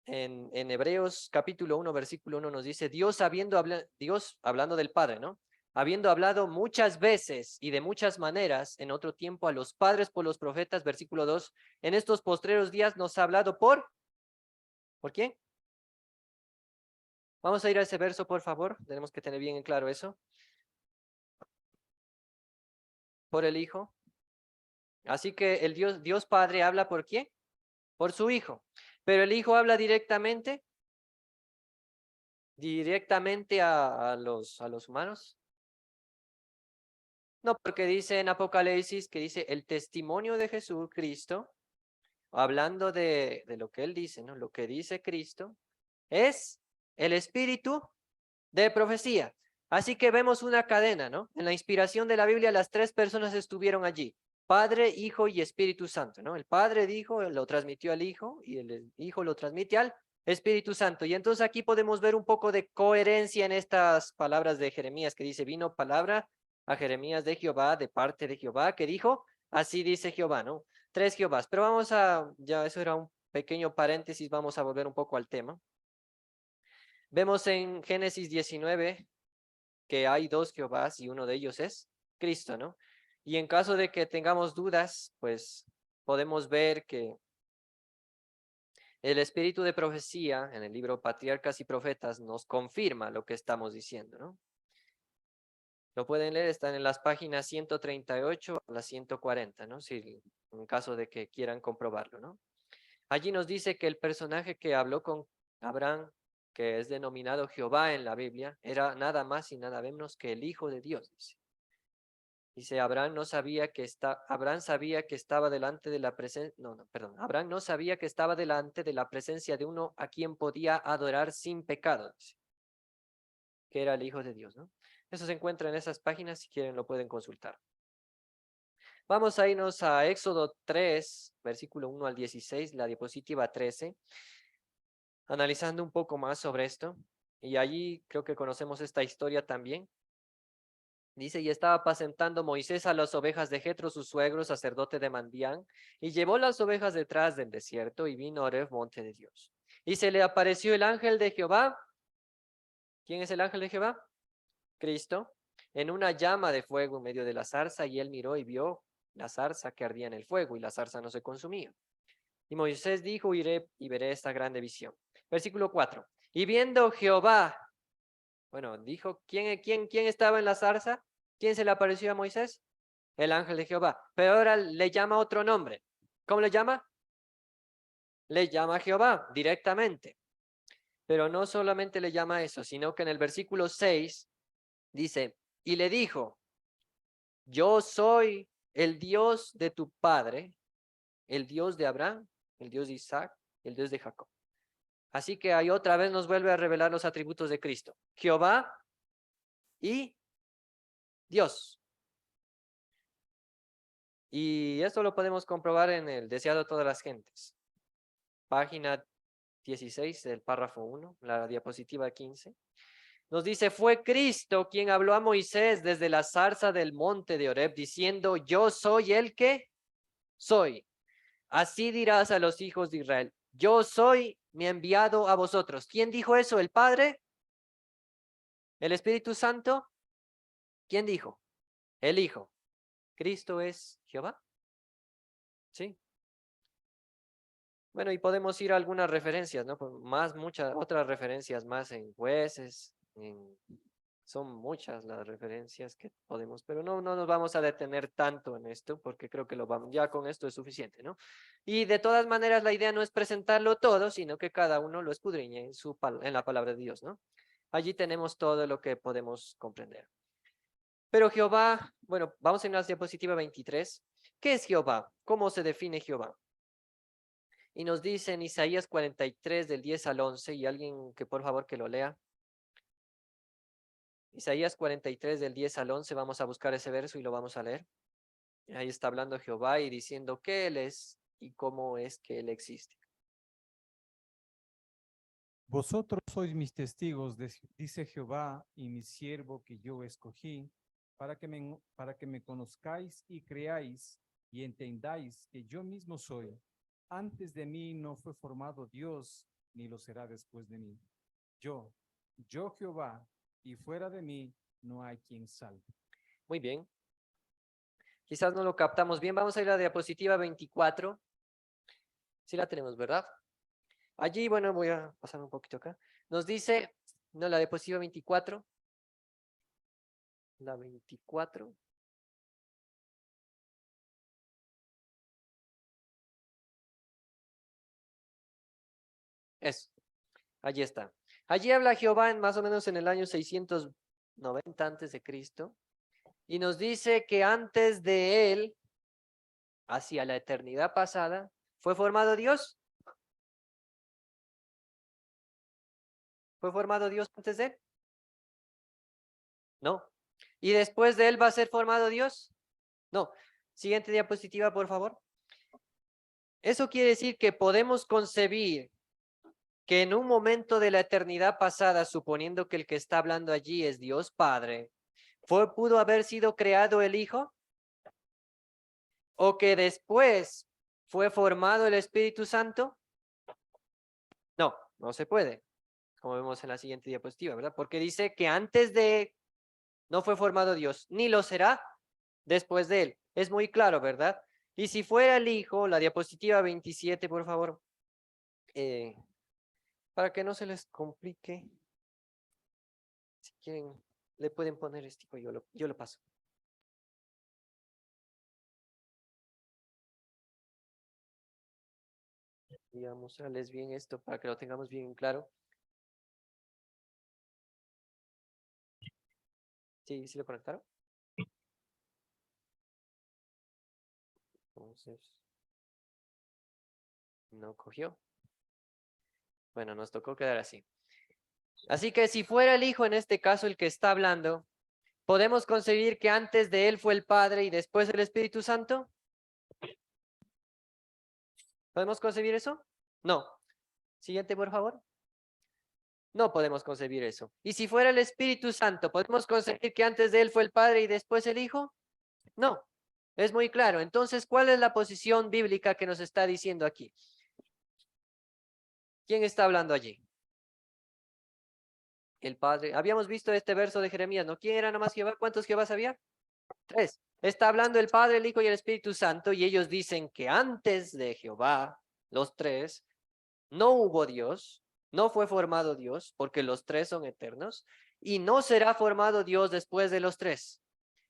[SPEAKER 3] en Hebreos capítulo 1, versículo 1 nos dice, Dios hablando del Padre, ¿no? Habiendo hablado muchas veces y de muchas maneras en otro tiempo a los padres por los profetas, versículo 2, en estos postreros días nos ha hablado ¿por quién? Vamos a ir a ese verso, por favor. Tenemos que tener bien en claro eso. Por el Hijo. Así que el Dios Padre habla ¿por quién? Por su Hijo. Pero el Hijo habla directamente a los humanos. No, porque dice en Apocalipsis que dice el testimonio de Jesucristo, hablando de lo que él dice, ¿no? Lo que dice Cristo es el espíritu de profecía. Así que vemos una cadena, ¿no? En la inspiración de la Biblia, las tres personas estuvieron allí. Padre, Hijo y Espíritu Santo, ¿no? El Padre dijo, lo transmitió al Hijo y el Hijo lo transmite al Espíritu Santo. Y entonces aquí podemos ver un poco de coherencia en estas palabras de Jeremías que dice, vino palabra a Jeremías de Jehová, de parte de Jehová, que dijo, así dice Jehová, ¿no? Tres Jehovás. Pero vamos ya eso era un pequeño paréntesis, vamos a volver un poco al tema. Vemos en Génesis 19 que hay dos Jehovás y uno de ellos es Cristo, ¿no? Y en caso de que tengamos dudas, pues podemos ver que el espíritu de profecía en el libro Patriarcas y Profetas nos confirma lo que estamos diciendo, ¿no? Lo pueden leer, están en las páginas 138 a las 140, ¿no? Si, en caso de que quieran comprobarlo, ¿no? Allí nos dice que el personaje que habló con Abraham, que es denominado Jehová en la Biblia, era nada más y nada menos que el Hijo de Dios, dice. Dice, Abraham sabía que estaba delante de la presencia, Abraham no sabía que estaba delante de la presencia de uno a quien podía adorar sin pecado, dice, que era el Hijo de Dios, ¿no? Eso se encuentra en esas páginas, si quieren lo pueden consultar. Vamos a irnos a Éxodo 3, versículo 1 al 16, la diapositiva 13, analizando un poco más sobre esto, y allí creo que conocemos esta historia también. Dice, y estaba apacentando Moisés a las ovejas de Jetro, su suegro, sacerdote de Mandián, y llevó las ovejas detrás del desierto, y vino a Oreb, monte de Dios. Y se le apareció el ángel de Jehová. ¿Quién es el ángel de Jehová? Cristo, en una llama de fuego en medio de la zarza, y él miró y vio la zarza que ardía en el fuego, y la zarza no se consumía. Y Moisés dijo, iré y veré esta grande visión. Versículo 4. Y viendo Jehová, bueno, dijo, ¿quién estaba en la zarza? ¿Quién se le apareció a Moisés? El ángel de Jehová. Pero ahora le llama otro nombre. ¿Cómo le llama? Le llama Jehová directamente. Pero no solamente le llama eso, sino que en el versículo 6 dice, y le dijo, yo soy el Dios de tu padre, el Dios de Abraham, el Dios de Isaac, el Dios de Jacob. Así que ahí otra vez nos vuelve a revelar los atributos de Cristo. Jehová y Dios. Y esto lo podemos comprobar en el deseado de todas las gentes. Página 16 del párrafo 1, la diapositiva 15. Nos dice, fue Cristo quien habló a Moisés desde la zarza del monte de Oreb, diciendo, yo soy el que soy. Así dirás a los hijos de Israel, yo soy mi enviado a vosotros. ¿Quién dijo eso? ¿El Padre? ¿El Espíritu Santo? ¿Quién dijo? El Hijo. ¿Cristo es Jehová? Sí. Bueno, y podemos ir a algunas referencias, ¿no? Muchas otras referencias más en Jueces, son muchas las referencias que podemos, pero no nos vamos a detener tanto en esto, porque creo que ya con esto es suficiente, ¿no? Y de todas maneras, la idea no es presentarlo todo, sino que cada uno lo escudriñe en la palabra de Dios, ¿no? Allí tenemos todo lo que podemos comprender. Pero Jehová, bueno, vamos en la diapositiva 23. ¿Qué es Jehová? ¿Cómo se define Jehová? Y nos dice en Isaías 43 del 10 al 11, y alguien que por favor que lo lea. Isaías 43 del 10 al 11, vamos a buscar ese verso y lo vamos a leer. Ahí está hablando Jehová y diciendo que Él es y cómo es que Él existe.
[SPEAKER 5] Vosotros sois mis testigos, dice Jehová, y mi siervo que yo escogí, para que me conozcáis y creáis y entendáis que yo mismo soy. Antes de mí no fue formado Dios, ni lo será después de mí. Yo Jehová, y fuera de mí no hay quien salve.
[SPEAKER 3] Muy bien. Quizás no lo captamos bien. Vamos a ir a la diapositiva 24. Sí la tenemos, ¿verdad? Allí, bueno, voy a pasar un poquito acá. Nos dice, no, la diapositiva 24. La 24. Eso, allí está. Allí habla Jehová más o menos en el año 690 antes de Cristo. Y nos dice que antes de él, hacia la eternidad pasada, ¿fue formado Dios? ¿Fue formado Dios antes de él? No. ¿Y después de él va a ser formado Dios? No. Siguiente diapositiva, por favor. Eso quiere decir que podemos concebir que en un momento de la eternidad pasada, suponiendo que el que está hablando allí es Dios Padre, ¿pudo haber sido creado el Hijo? ¿O que después fue formado el Espíritu Santo? No, no se puede, como vemos en la siguiente diapositiva, ¿verdad? Porque dice que antes de no fue formado Dios, ni lo será después de él. Es muy claro, ¿verdad? Y si fuera el Hijo, la diapositiva 27, por favor, para que no se les complique, si quieren, le pueden poner esto, yo lo paso. Y vamos a mostrarles bien esto para que lo tengamos bien claro. ¿Sí, sí lo conectaron? Entonces, no cogió. Bueno, nos tocó quedar así. Así que si fuera el Hijo, en este caso, el que está hablando, ¿podemos concebir que antes de él fue el Padre y después el Espíritu Santo? ¿Podemos concebir eso? No. Siguiente, por favor. No podemos concebir eso. ¿Y si fuera el Espíritu Santo, podemos concebir que antes de él fue el Padre y después el Hijo? No. Es muy claro. Entonces, ¿cuál es la posición bíblica que nos está diciendo aquí? ¿Quién está hablando allí? El Padre. Habíamos visto este verso de Jeremías, ¿no? ¿Quién era nomás Jehová? ¿Cuántos Jehovás había? 3. Está hablando el Padre, el Hijo y el Espíritu Santo, y ellos dicen que antes de Jehová, los 3, no hubo Dios, no fue formado Dios, porque los 3 son eternos, y no será formado Dios después de los 3.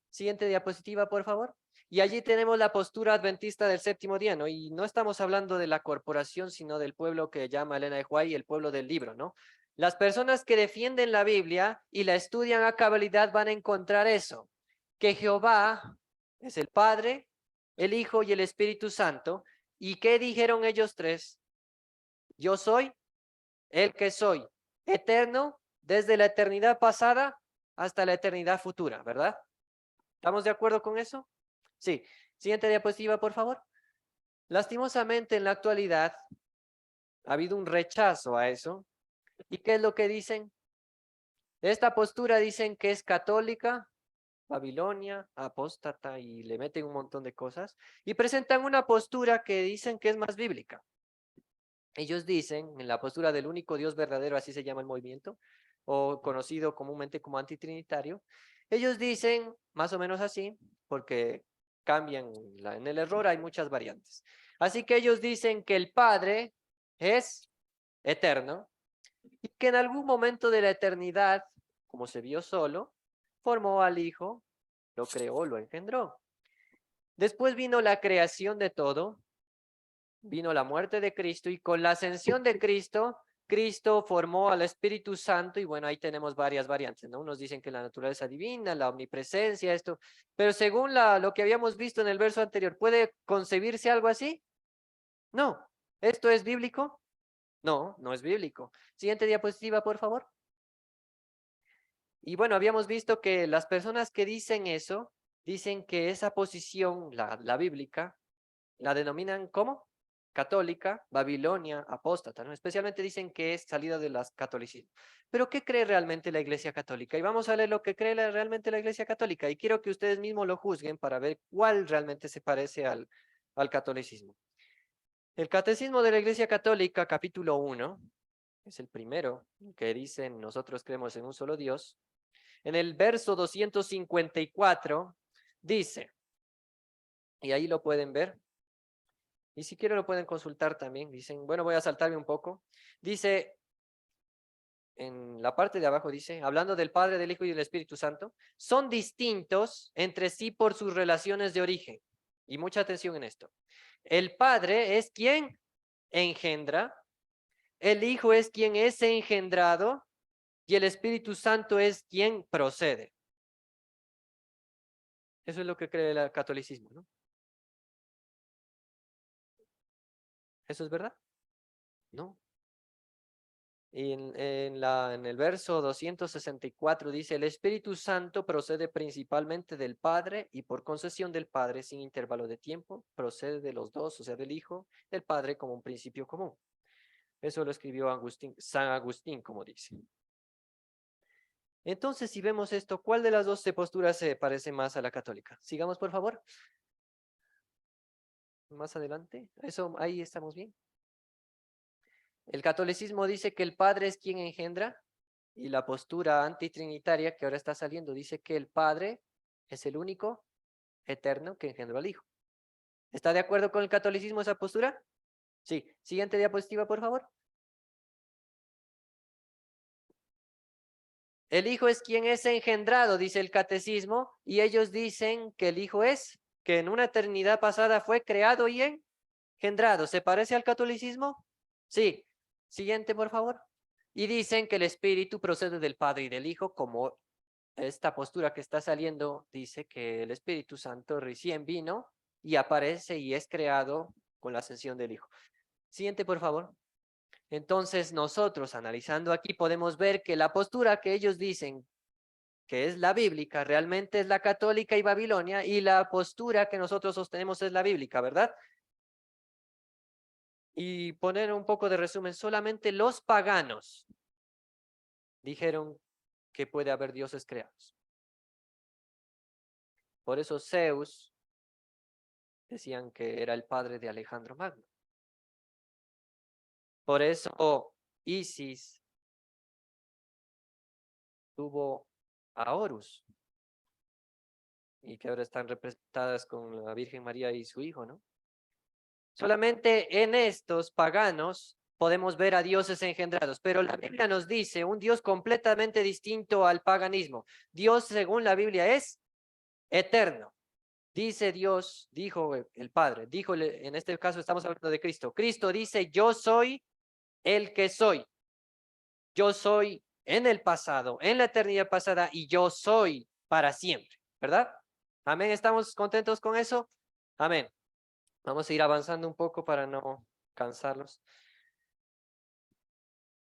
[SPEAKER 3] Siguiente diapositiva, por favor. Y allí tenemos la postura adventista del séptimo día, ¿no? Y no estamos hablando de la corporación, sino del pueblo que llama Elena de White, el pueblo del libro, ¿no? Las personas que defienden la Biblia y la estudian a cabalidad van a encontrar eso, que Jehová es el Padre, el Hijo y el Espíritu Santo. ¿Y qué dijeron ellos 3? Yo soy el que soy, eterno, desde la eternidad pasada hasta la eternidad futura, ¿verdad? ¿Estamos de acuerdo con eso? Sí. Siguiente diapositiva, por favor. Lastimosamente, en la actualidad, ha habido un rechazo a eso. ¿Y qué es lo que dicen? Esta postura dicen que es católica, Babilonia, apóstata, y le meten un montón de cosas. Y presentan una postura que dicen que es más bíblica. Ellos dicen, en la postura del único Dios verdadero, así se llama el movimiento, o conocido comúnmente como antitrinitario, ellos dicen más o menos así, porque cambian, en el error hay muchas variantes. Así que ellos dicen que el Padre es eterno y que en algún momento de la eternidad, como se vio solo, formó al Hijo, lo creó, lo engendró. Después vino la creación de todo, vino la muerte de Cristo y con la ascensión de Cristo, Cristo formó al Espíritu Santo y bueno, ahí tenemos varias variantes, ¿no? Unos dicen que la naturaleza divina, la omnipresencia, esto, pero según lo que habíamos visto en el verso anterior, ¿puede concebirse algo así? No. ¿Esto es bíblico? No, no es bíblico. Siguiente diapositiva, por favor. Y bueno, habíamos visto que las personas que dicen eso, dicen que esa posición, la bíblica, la denominan ¿cómo? Católica, Babilonia, apóstata, ¿no? Especialmente dicen que es salida de las catolicismo. Pero ¿qué cree realmente la Iglesia Católica? Y vamos a leer lo que cree realmente la Iglesia Católica. Y quiero que ustedes mismos lo juzguen para ver cuál realmente se parece al catolicismo. El Catecismo de la Iglesia Católica, capítulo 1, es el primero que dicen nosotros creemos en un solo Dios. En el verso 254 dice, y ahí lo pueden ver, y si quieren lo pueden consultar también, dicen, bueno, voy a saltarme un poco, dice, en la parte de abajo dice, hablando del Padre, del Hijo y del Espíritu Santo, son distintos entre sí por sus relaciones de origen, y mucha atención en esto. El Padre es quien engendra, el Hijo es quien es engendrado, y el Espíritu Santo es quien procede. Eso es lo que cree el catolicismo, ¿no? ¿Eso es verdad? No. Y en el verso 264 dice, el Espíritu Santo procede principalmente del Padre y por concesión del Padre sin intervalo de tiempo, procede de los dos, o sea, del Hijo, del Padre como un principio común. Eso lo escribió San Agustín, como dice. Entonces, si vemos esto, ¿cuál de las dos posturas se parece más a la católica? Sigamos, por favor. Más adelante. Eso, ahí estamos bien. El catolicismo dice que el Padre es quien engendra y la postura antitrinitaria que ahora está saliendo dice que el Padre es el único eterno que engendró al Hijo. ¿Está de acuerdo con el catolicismo esa postura? Sí. Siguiente diapositiva, por favor. El Hijo es quien es engendrado, dice el catecismo, y ellos dicen que el Hijo es, que en una eternidad pasada fue creado y engendrado. ¿Se parece al catolicismo? Sí. Siguiente, por favor. Y dicen que el Espíritu procede del Padre y del Hijo, como esta postura que está saliendo dice que el Espíritu Santo recién vino y aparece y es creado con la ascensión del Hijo. Siguiente, por favor. Entonces nosotros analizando aquí podemos ver que la postura que ellos dicen que es la bíblica realmente es la católica y babilonia y la postura que nosotros sostenemos es la bíblica, ¿verdad? Y poner un poco de resumen, solamente los paganos dijeron que puede haber dioses creados. Por eso Zeus decían que era el padre de Alejandro Magno. Por eso Isis tuvo a Horus y que ahora están representadas con la Virgen María y su hijo, ¿no? Solamente en estos paganos podemos ver a dioses engendrados, pero la Biblia nos dice un Dios completamente distinto al paganismo. Dios, según la Biblia, es eterno. Dice Dios, dijo el Padre, dijo en este caso estamos hablando de Cristo. Cristo dice, yo soy el que soy. Yo soy en el pasado, en la eternidad pasada, y yo soy para siempre, ¿verdad? Amén, ¿estamos contentos con eso? Amén. Vamos a ir avanzando un poco para no cansarlos.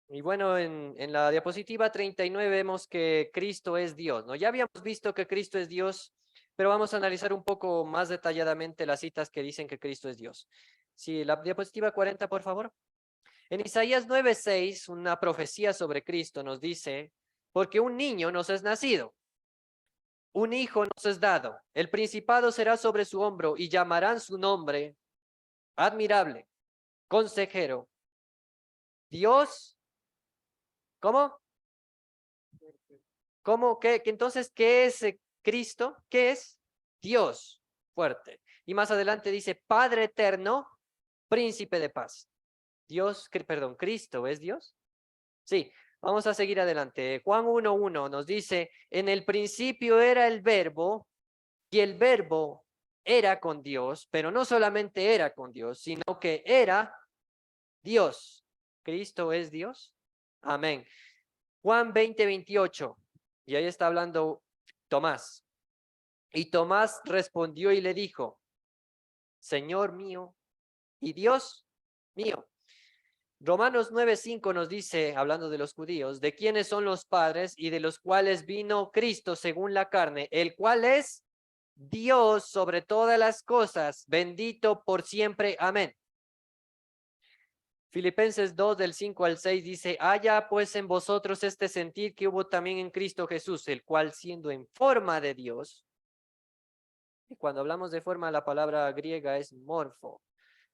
[SPEAKER 3] Y bueno, en la diapositiva 39 vemos que Cristo es Dios, ¿no? Ya habíamos visto que Cristo es Dios, pero vamos a analizar un poco más detalladamente las citas que dicen que Cristo es Dios. Sí, la diapositiva 40, por favor. En Isaías 9:6, una profecía sobre Cristo nos dice, porque un niño nos es nacido, un hijo nos es dado, el principado será sobre su hombro y llamarán su nombre admirable, consejero, Dios, ¿cómo? ¿Cómo? Entonces, ¿qué es Cristo? ¿Qué es? Dios fuerte. Y más adelante dice, Padre eterno, príncipe de paz. Perdón, ¿Cristo es Dios? Sí, vamos a seguir adelante. Juan 1:1 nos dice, en el principio era el verbo y el verbo era con Dios, pero no solamente era con Dios, sino que era Dios. ¿Cristo es Dios? Amén. Juan 20:28, y ahí está hablando Tomás. Y Tomás respondió y le dijo, Señor mío y Dios mío. Romanos 9:5 nos dice, hablando de los judíos, de quiénes son los padres y de los cuales vino Cristo según la carne, el cual es Dios sobre todas las cosas, bendito por siempre. Amén. Filipenses 2 del 5 al 6 dice, haya pues en vosotros este sentir que hubo también en Cristo Jesús, el cual siendo en forma de Dios, y cuando hablamos de forma la palabra griega es morfo,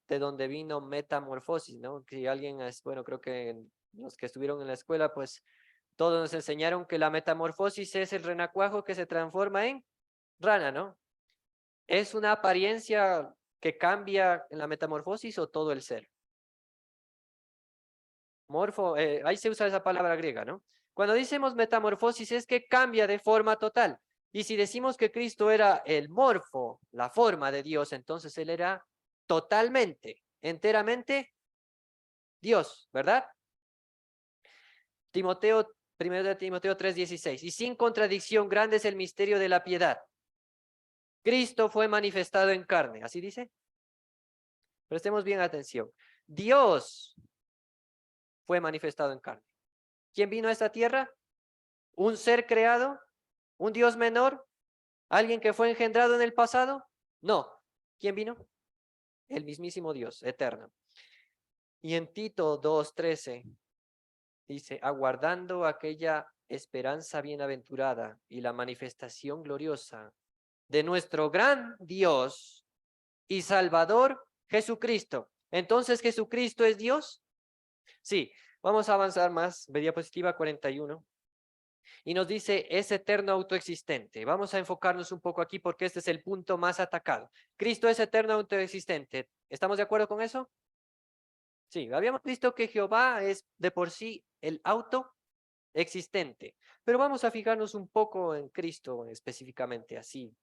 [SPEAKER 3] de donde vino metamorfosis, ¿no? Si alguien es, bueno, creo que los que estuvieron en la escuela, pues todos nos enseñaron que la metamorfosis es el renacuajo que se transforma en rana, ¿no? ¿Es una apariencia que cambia en la metamorfosis o todo el ser? Morfo, ahí se usa esa palabra griega, ¿no? Cuando decimos metamorfosis es que cambia de forma total. Y si decimos que Cristo era el morfo, la forma de Dios, entonces Él era totalmente, enteramente Dios, ¿verdad? Primero de Timoteo 3:16. Y sin contradicción grande es el misterio de la piedad. Cristo fue manifestado en carne, ¿así dice? Prestemos bien atención. Dios fue manifestado en carne. ¿Quién vino a esta tierra? ¿Un ser creado? ¿Un Dios menor? ¿Alguien que fue engendrado en el pasado? No. ¿Quién vino? El mismísimo Dios, eterno. Y en Tito 2:13 dice, aguardando aquella esperanza bienaventurada y la manifestación gloriosa de nuestro gran Dios y Salvador Jesucristo. Entonces, ¿Jesucristo es Dios? Sí, vamos a avanzar más. Diapositiva 41. Y nos dice, es eterno autoexistente. Vamos a enfocarnos un poco aquí porque este es el punto más atacado. Cristo es eterno autoexistente. ¿Estamos de acuerdo con eso? Sí, habíamos visto que Jehová es de por sí el autoexistente. Pero vamos a fijarnos un poco en Cristo específicamente así.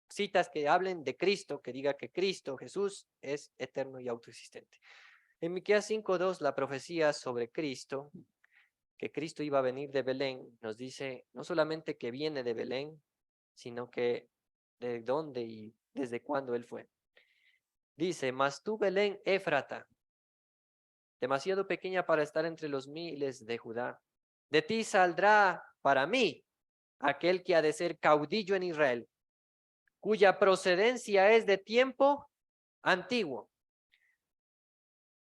[SPEAKER 3] Citas que hablen de Cristo, que diga que Cristo, Jesús, es eterno y autoexistente. En Miqueas 5:2, la profecía sobre Cristo, que Cristo iba a venir de Belén, nos dice no solamente que viene de Belén, sino que de dónde y desde cuándo él fue. Dice, mas tú, Belén Éfrata, demasiado pequeña para estar entre los miles de Judá, de ti saldrá para mí aquel que ha de ser caudillo en Israel, cuya procedencia es de tiempo antiguo.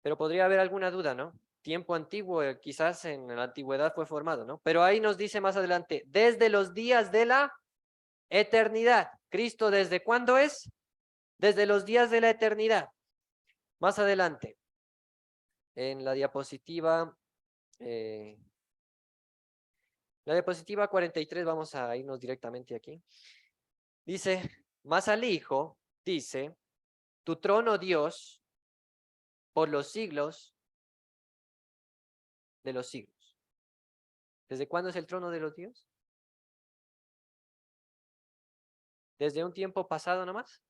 [SPEAKER 3] Pero podría haber alguna duda, ¿no? Tiempo antiguo, quizás en la antigüedad fue formado, ¿no? Pero ahí nos dice más adelante, desde los días de la eternidad. ¿Cristo desde cuándo es? Desde los días de la eternidad. Más adelante, en la diapositiva 43, vamos a irnos directamente aquí. Dice, más al Hijo, dice, tu trono, Dios, por los siglos de los siglos. ¿Desde cuándo es el trono de los dioses? ¿Desde un tiempo pasado nomás?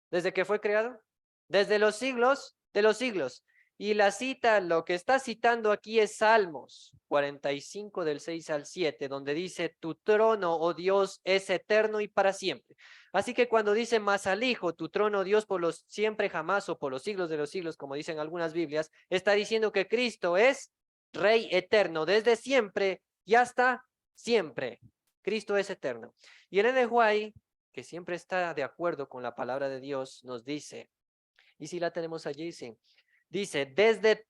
[SPEAKER 3] ¿Desde que fue creado? Desde los siglos de los siglos. Y la cita, lo que está citando aquí es Salmos 45 del 6 al 7, donde dice, tu trono, oh Dios, es eterno y para siempre. Así que cuando dice más al Hijo, tu trono, oh Dios, por los siempre jamás o por los siglos de los siglos, como dicen algunas Biblias, está diciendo que Cristo es Rey eterno, desde siempre y hasta siempre. Cristo es eterno. Y el Ellen White, que siempre está de acuerdo con la palabra de Dios, nos dice, y si la tenemos allí, sí. Dice, ¿desde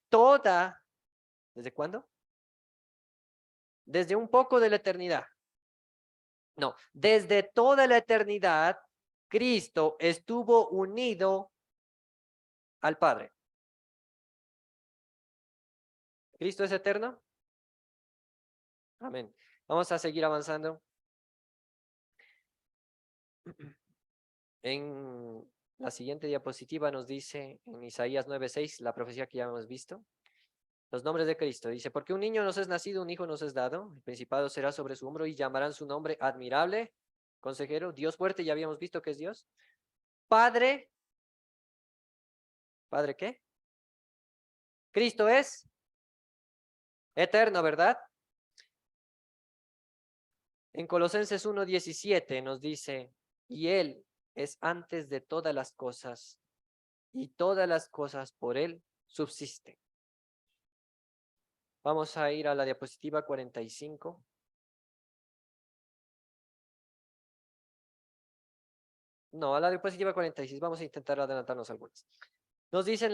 [SPEAKER 3] cuándo? Desde un poco de la eternidad. No, desde toda la eternidad, Cristo estuvo unido al Padre. ¿Cristo es eterno? Amén. Vamos a seguir avanzando. En la siguiente diapositiva nos dice, en Isaías 9:6, la profecía que ya hemos visto, los nombres de Cristo. Dice, porque un niño nos es nacido, un hijo nos es dado, el principado será sobre su hombro y llamarán su nombre admirable, consejero, Dios fuerte, ya habíamos visto que es Dios. Padre, ¿Padre qué? Cristo es eterno, ¿verdad? En Colosenses 1:17 nos dice, y Él es antes de todas las cosas, y todas las cosas por Él subsisten. Vamos a ir a la diapositiva 45. No, a la diapositiva 46. Vamos a intentar adelantarnos algunas. Nos dicen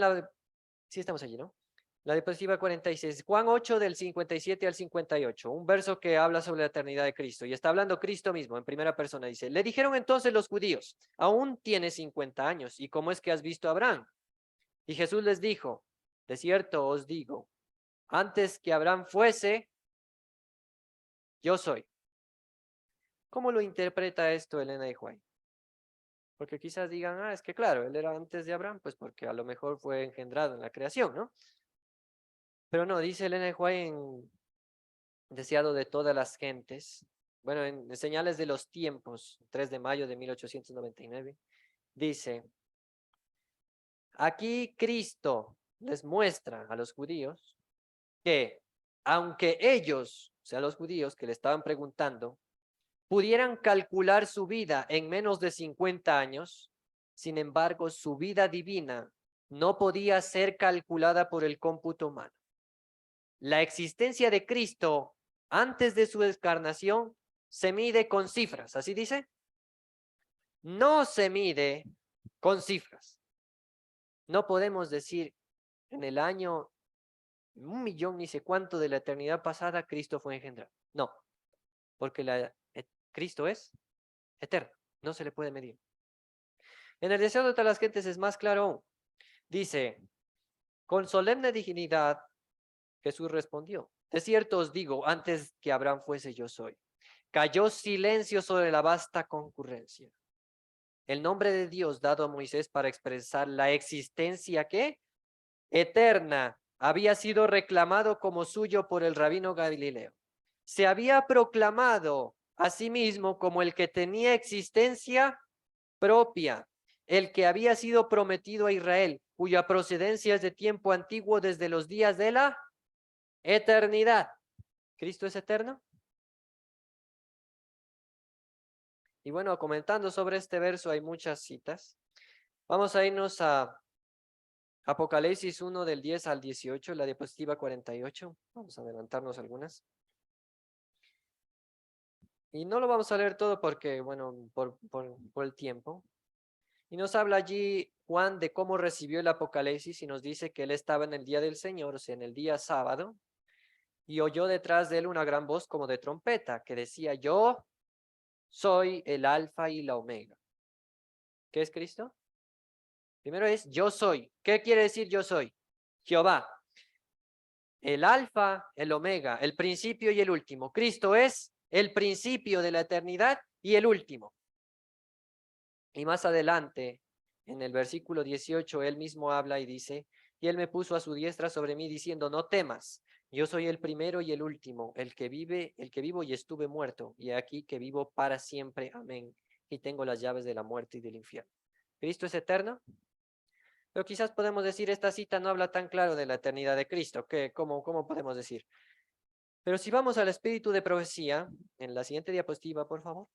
[SPEAKER 3] sí estamos allí, ¿no? La diapositiva 46. Juan 8 del 57 al 58. Un verso que habla sobre la eternidad de Cristo. Y está hablando Cristo mismo en primera persona. Dice, le dijeron entonces los judíos, aún tienes 50 años. ¿Y cómo es que has visto a Abraham? Y Jesús les dijo, de cierto os digo, antes que Abraham fuese, yo soy. ¿Cómo lo interpreta esto Elena de White? Porque quizás digan, es que claro, él era antes de Abraham, pues porque a lo mejor fue engendrado en la creación, ¿no? Pero no, dice Elena de White en Deseado de todas las gentes, bueno, en Señales de los Tiempos, 3 de mayo de 1899, dice, aquí Cristo les muestra a los judíos que aunque ellos, o sea, los judíos que le estaban preguntando, pudieran calcular su vida en menos de 50 años, sin embargo, su vida divina no podía ser calculada por el cómputo humano. La existencia de Cristo antes de su encarnación, se mide con cifras, ¿así dice? No se mide con cifras. No podemos decir en el año 1.000.000 ni sé cuánto de la eternidad pasada Cristo fue engendrado. No, porque Cristo es eterno, no se le puede medir. En el deseo de todas las gentes es más claro aún. Dice, con solemne dignidad Jesús respondió, de cierto os digo, antes que Abraham fuese yo soy. Cayó silencio sobre la vasta concurrencia. El nombre de Dios dado a Moisés para expresar la existencia que eterna había sido reclamado como suyo por el rabino Galileo. Se había proclamado a sí mismo como el que tenía existencia propia, el que había sido prometido a Israel, cuya procedencia es de tiempo antiguo desde los días de la eternidad. ¿Cristo es eterno? Y bueno, comentando sobre este verso hay muchas citas. Vamos a irnos a Apocalipsis 1 del 10 al 18, la diapositiva 48. Vamos a adelantarnos algunas. Y no lo vamos a leer todo porque, bueno, por el tiempo. Y nos habla allí Juan de cómo recibió el Apocalipsis y nos dice que él estaba en el día del Señor, o sea, en el día sábado, y oyó detrás de él una gran voz como de trompeta que decía, yo soy el alfa y la omega. ¿Qué es Cristo? Primero es yo soy. ¿Qué quiere decir yo soy? Jehová. El alfa, el omega, el principio y el último. Cristo es el principio de la eternidad y el último. Y más adelante, en el versículo 18, él mismo habla y dice, y él me puso a su diestra sobre mí diciendo, no temas, yo soy el primero y el último, el que vivo y estuve muerto, y aquí que vivo para siempre, amén, y tengo las llaves de la muerte y del infierno. ¿Cristo es eterno? Pero quizás podemos decir, esta cita no habla tan claro de la eternidad de Cristo, ¿cómo podemos decir? Pero si vamos al espíritu de profecía, en la siguiente diapositiva, por favor,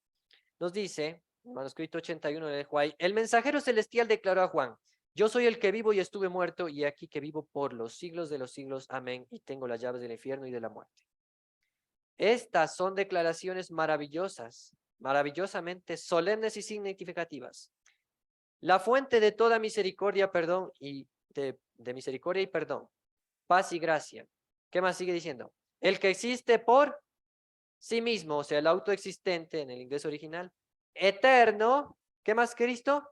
[SPEAKER 3] nos dice, manuscrito 81 de Juan, el mensajero celestial declaró a Juan, yo soy el que vivo y estuve muerto, y aquí que vivo por los siglos de los siglos, amén, y tengo las llaves del infierno y de la muerte. Estas son declaraciones maravillosas, maravillosamente solemnes y significativas. La fuente de toda misericordia, perdón, y de misericordia y perdón, paz y gracia. ¿Qué más sigue diciendo? El que existe por sí mismo, o sea, el autoexistente en el inglés original, eterno, ¿qué más Cristo?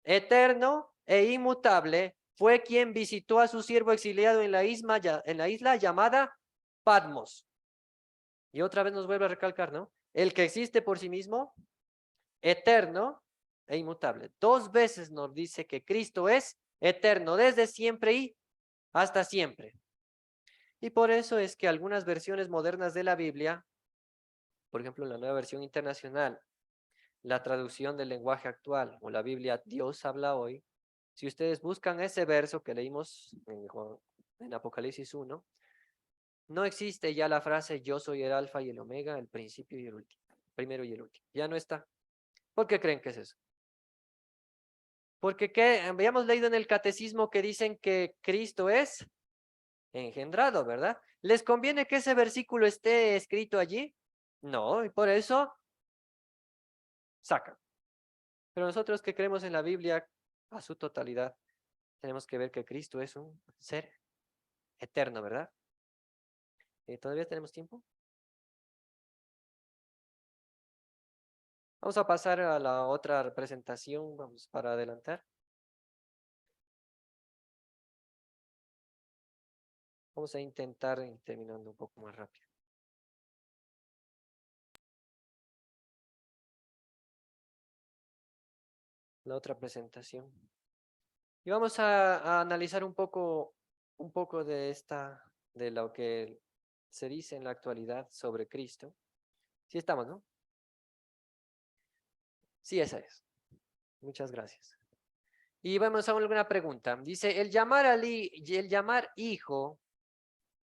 [SPEAKER 3] Eterno e inmutable, fue quien visitó a su siervo exiliado en la isla llamada Patmos. Y otra vez nos vuelve a recalcar, ¿no? El que existe por sí mismo, eterno e inmutable. 2 veces nos dice que Cristo es eterno desde siempre y hasta siempre. Y por eso es que algunas versiones modernas de la Biblia, por ejemplo, la Nueva Versión Internacional, la traducción del lenguaje actual o la Biblia Dios habla hoy, si ustedes buscan ese verso que leímos en Apocalipsis 1, no existe ya la frase yo soy el alfa y el omega, el principio y el último, primero y el último. Ya no está. ¿Por qué creen que es eso? Porque habíamos leído en el catecismo que dicen que Cristo es engendrado, ¿verdad? ¿Les conviene que ese versículo esté escrito allí? No, y por eso sacan. Pero nosotros que creemos en la Biblia a su totalidad, tenemos que ver que Cristo es un ser eterno, ¿verdad? ¿Todavía tenemos tiempo? Vamos a pasar a la otra representación, vamos para adelantar. Vamos a intentar ir terminando un poco más rápido. La otra presentación. Y vamos a analizar un poco de lo que se dice en la actualidad sobre Cristo. Sí estamos, ¿no? Sí, esa es. Muchas gracias. Y vamos a alguna pregunta. Dice, el llamar hijo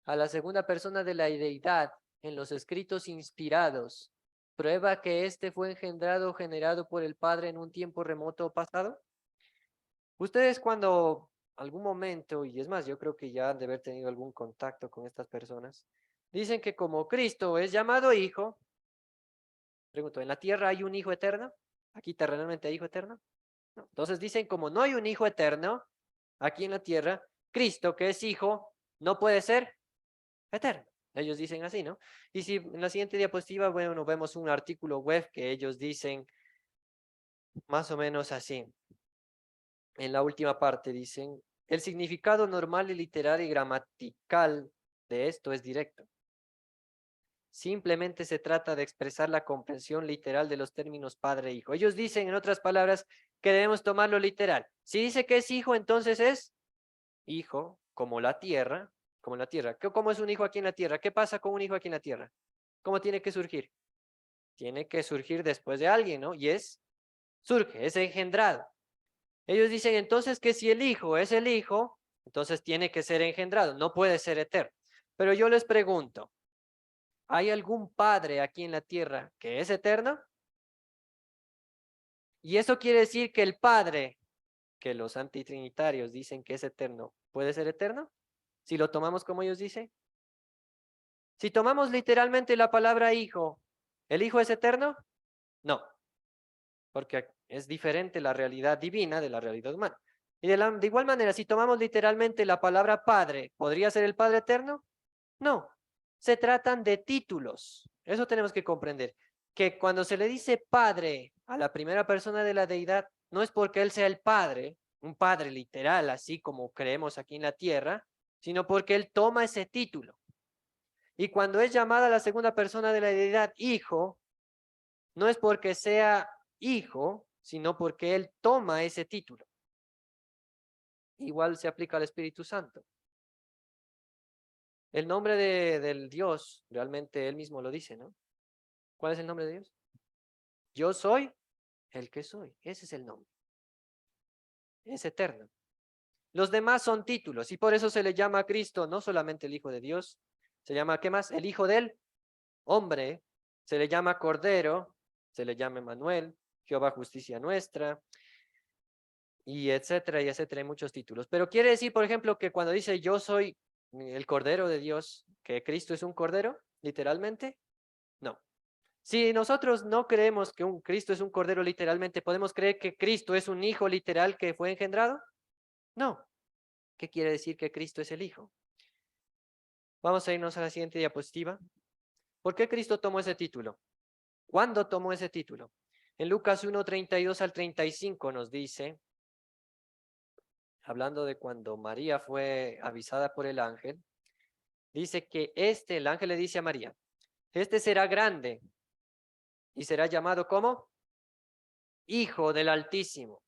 [SPEAKER 3] a la segunda persona de la deidad en los escritos inspirados, ¿prueba que éste fue engendrado o generado por el Padre en un tiempo remoto o pasado? Ustedes cuando algún momento, y es más, yo creo que ya han de haber tenido algún contacto con estas personas, dicen que como Cristo es llamado hijo, pregunto, ¿en la tierra hay un hijo eterno? ¿Aquí terrenalmente hay hijo eterno? No. Entonces dicen, como no hay un hijo eterno aquí en la tierra, Cristo, que es hijo, no puede ser eterno. Ellos dicen así, ¿no? Y si en la siguiente diapositiva, bueno, vemos un artículo web que ellos dicen más o menos así. En la última parte dicen, el significado normal y literal y gramatical de esto es directo. Simplemente se trata de expresar la comprensión literal de los términos padre e hijo. Ellos dicen, en otras palabras, que debemos tomarlo literal. Si dice que es hijo, entonces es hijo, como la tierra, como en la tierra. ¿Cómo es un hijo aquí en la tierra? ¿Qué pasa con un hijo aquí en la tierra? ¿Cómo tiene que surgir? Tiene que surgir después de alguien, ¿no? Y surge, es engendrado. Ellos dicen entonces que si el hijo es el hijo, entonces tiene que ser engendrado, no puede ser eterno. Pero yo les pregunto, ¿hay algún padre aquí en la tierra que es eterno? Y eso quiere decir que el padre, que los antitrinitarios dicen que es eterno, ¿puede ser eterno? Si lo tomamos como ellos dicen. Si tomamos literalmente la palabra hijo, ¿el hijo es eterno? No, porque es diferente la realidad divina de la realidad humana. Y de igual manera, si tomamos literalmente la palabra padre, ¿podría ser el Padre eterno? No, se tratan de títulos. Eso tenemos que comprender, que cuando se le dice padre a la primera persona de la deidad, no es porque él sea el padre, un padre literal, así como creemos aquí en la tierra, sino porque él toma ese título. Y cuando es llamada la segunda persona de la deidad hijo, no es porque sea hijo, sino porque él toma ese título. Igual se aplica al Espíritu Santo. El nombre del Dios, realmente él mismo lo dice, ¿no? ¿Cuál es el nombre de Dios? Yo soy el que soy. Ese es el nombre. Es eterno. Los demás son títulos y por eso se le llama a Cristo no solamente el Hijo de Dios, se llama, ¿qué más? El Hijo del Hombre, se le llama Cordero, se le llama Emmanuel, Jehová justicia nuestra, y etcétera, hay muchos títulos. Pero quiere decir, por ejemplo, que cuando dice yo soy el Cordero de Dios, que Cristo es un Cordero, literalmente, no. Si nosotros no creemos que un Cristo es un Cordero literalmente, ¿podemos creer que Cristo es un Hijo literal que fue engendrado? No. ¿Qué quiere decir que Cristo es el Hijo? Vamos a irnos a la siguiente diapositiva. ¿Por qué Cristo tomó ese título? ¿Cuándo tomó ese título? En Lucas 1:32 al 35 nos dice, hablando de cuando María fue avisada por el ángel, dice que el ángel le dice a María, este será grande y será llamado ¿cómo? Hijo del Altísimo.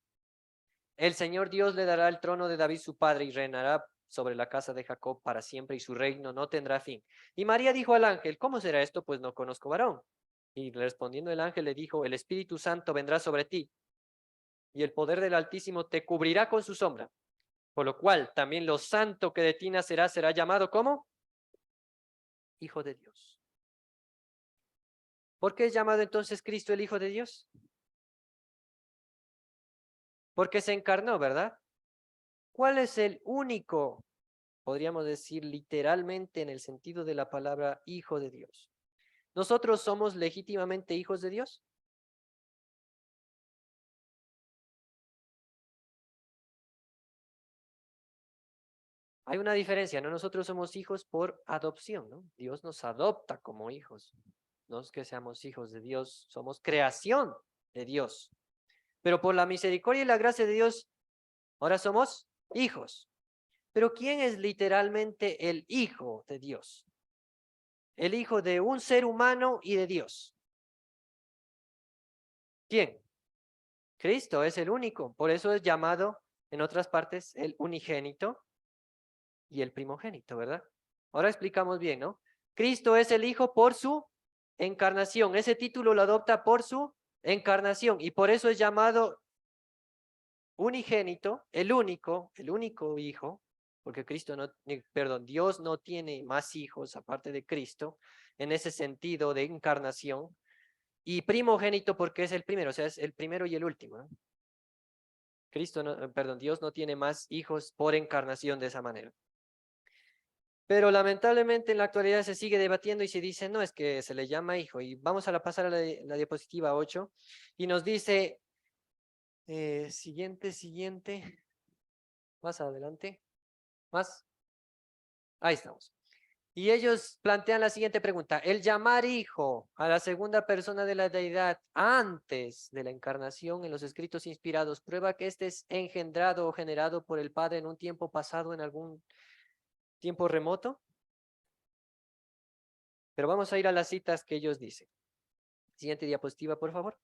[SPEAKER 3] El Señor Dios le dará el trono de David su padre y reinará sobre la casa de Jacob para siempre y su reino no tendrá fin. Y María dijo al ángel, ¿cómo será esto? Pues no conozco varón. Y respondiendo el ángel le dijo, el Espíritu Santo vendrá sobre ti y el poder del Altísimo te cubrirá con su sombra. Por lo cual también lo santo que de ti nacerá será llamado ¿cómo? Hijo de Dios. ¿Por qué es llamado entonces Cristo el Hijo de Dios? Porque se encarnó, ¿verdad? ¿Cuál es el único, podríamos decir literalmente en el sentido de la palabra Hijo de Dios? ¿Nosotros somos legítimamente hijos de Dios? Hay una diferencia, ¿no? Nosotros somos hijos por adopción, ¿no? Dios nos adopta como hijos. No es que seamos hijos de Dios, somos creación de Dios. Pero por la misericordia y la gracia de Dios, ahora somos hijos. Pero ¿quién es literalmente el hijo de Dios? El hijo de un ser humano y de Dios. ¿Quién? Cristo es el único. Por eso es llamado, en otras partes, el unigénito y el primogénito, ¿verdad? Ahora explicamos bien, ¿no? Cristo es el Hijo por su encarnación. Ese título lo adopta por su encarnación y por eso es llamado unigénito, el único Hijo, porque Dios no tiene más hijos aparte de Cristo, en ese sentido de encarnación, y primogénito porque es el primero, o sea, es el primero y el último, ¿no? Dios no tiene más hijos por encarnación de esa manera. Pero lamentablemente en la actualidad se sigue debatiendo y se dice, no, es que se le llama hijo. Y vamos a pasar a la diapositiva 8 y nos dice, siguiente, más adelante, más, ahí estamos. Y ellos plantean la siguiente pregunta, el llamar hijo a la segunda persona de la deidad antes de la encarnación en los escritos inspirados, ¿prueba que este es engendrado o generado por el Padre en un tiempo pasado, en algún tiempo remoto? Pero vamos a ir a las citas que ellos dicen. Siguiente diapositiva, por favor.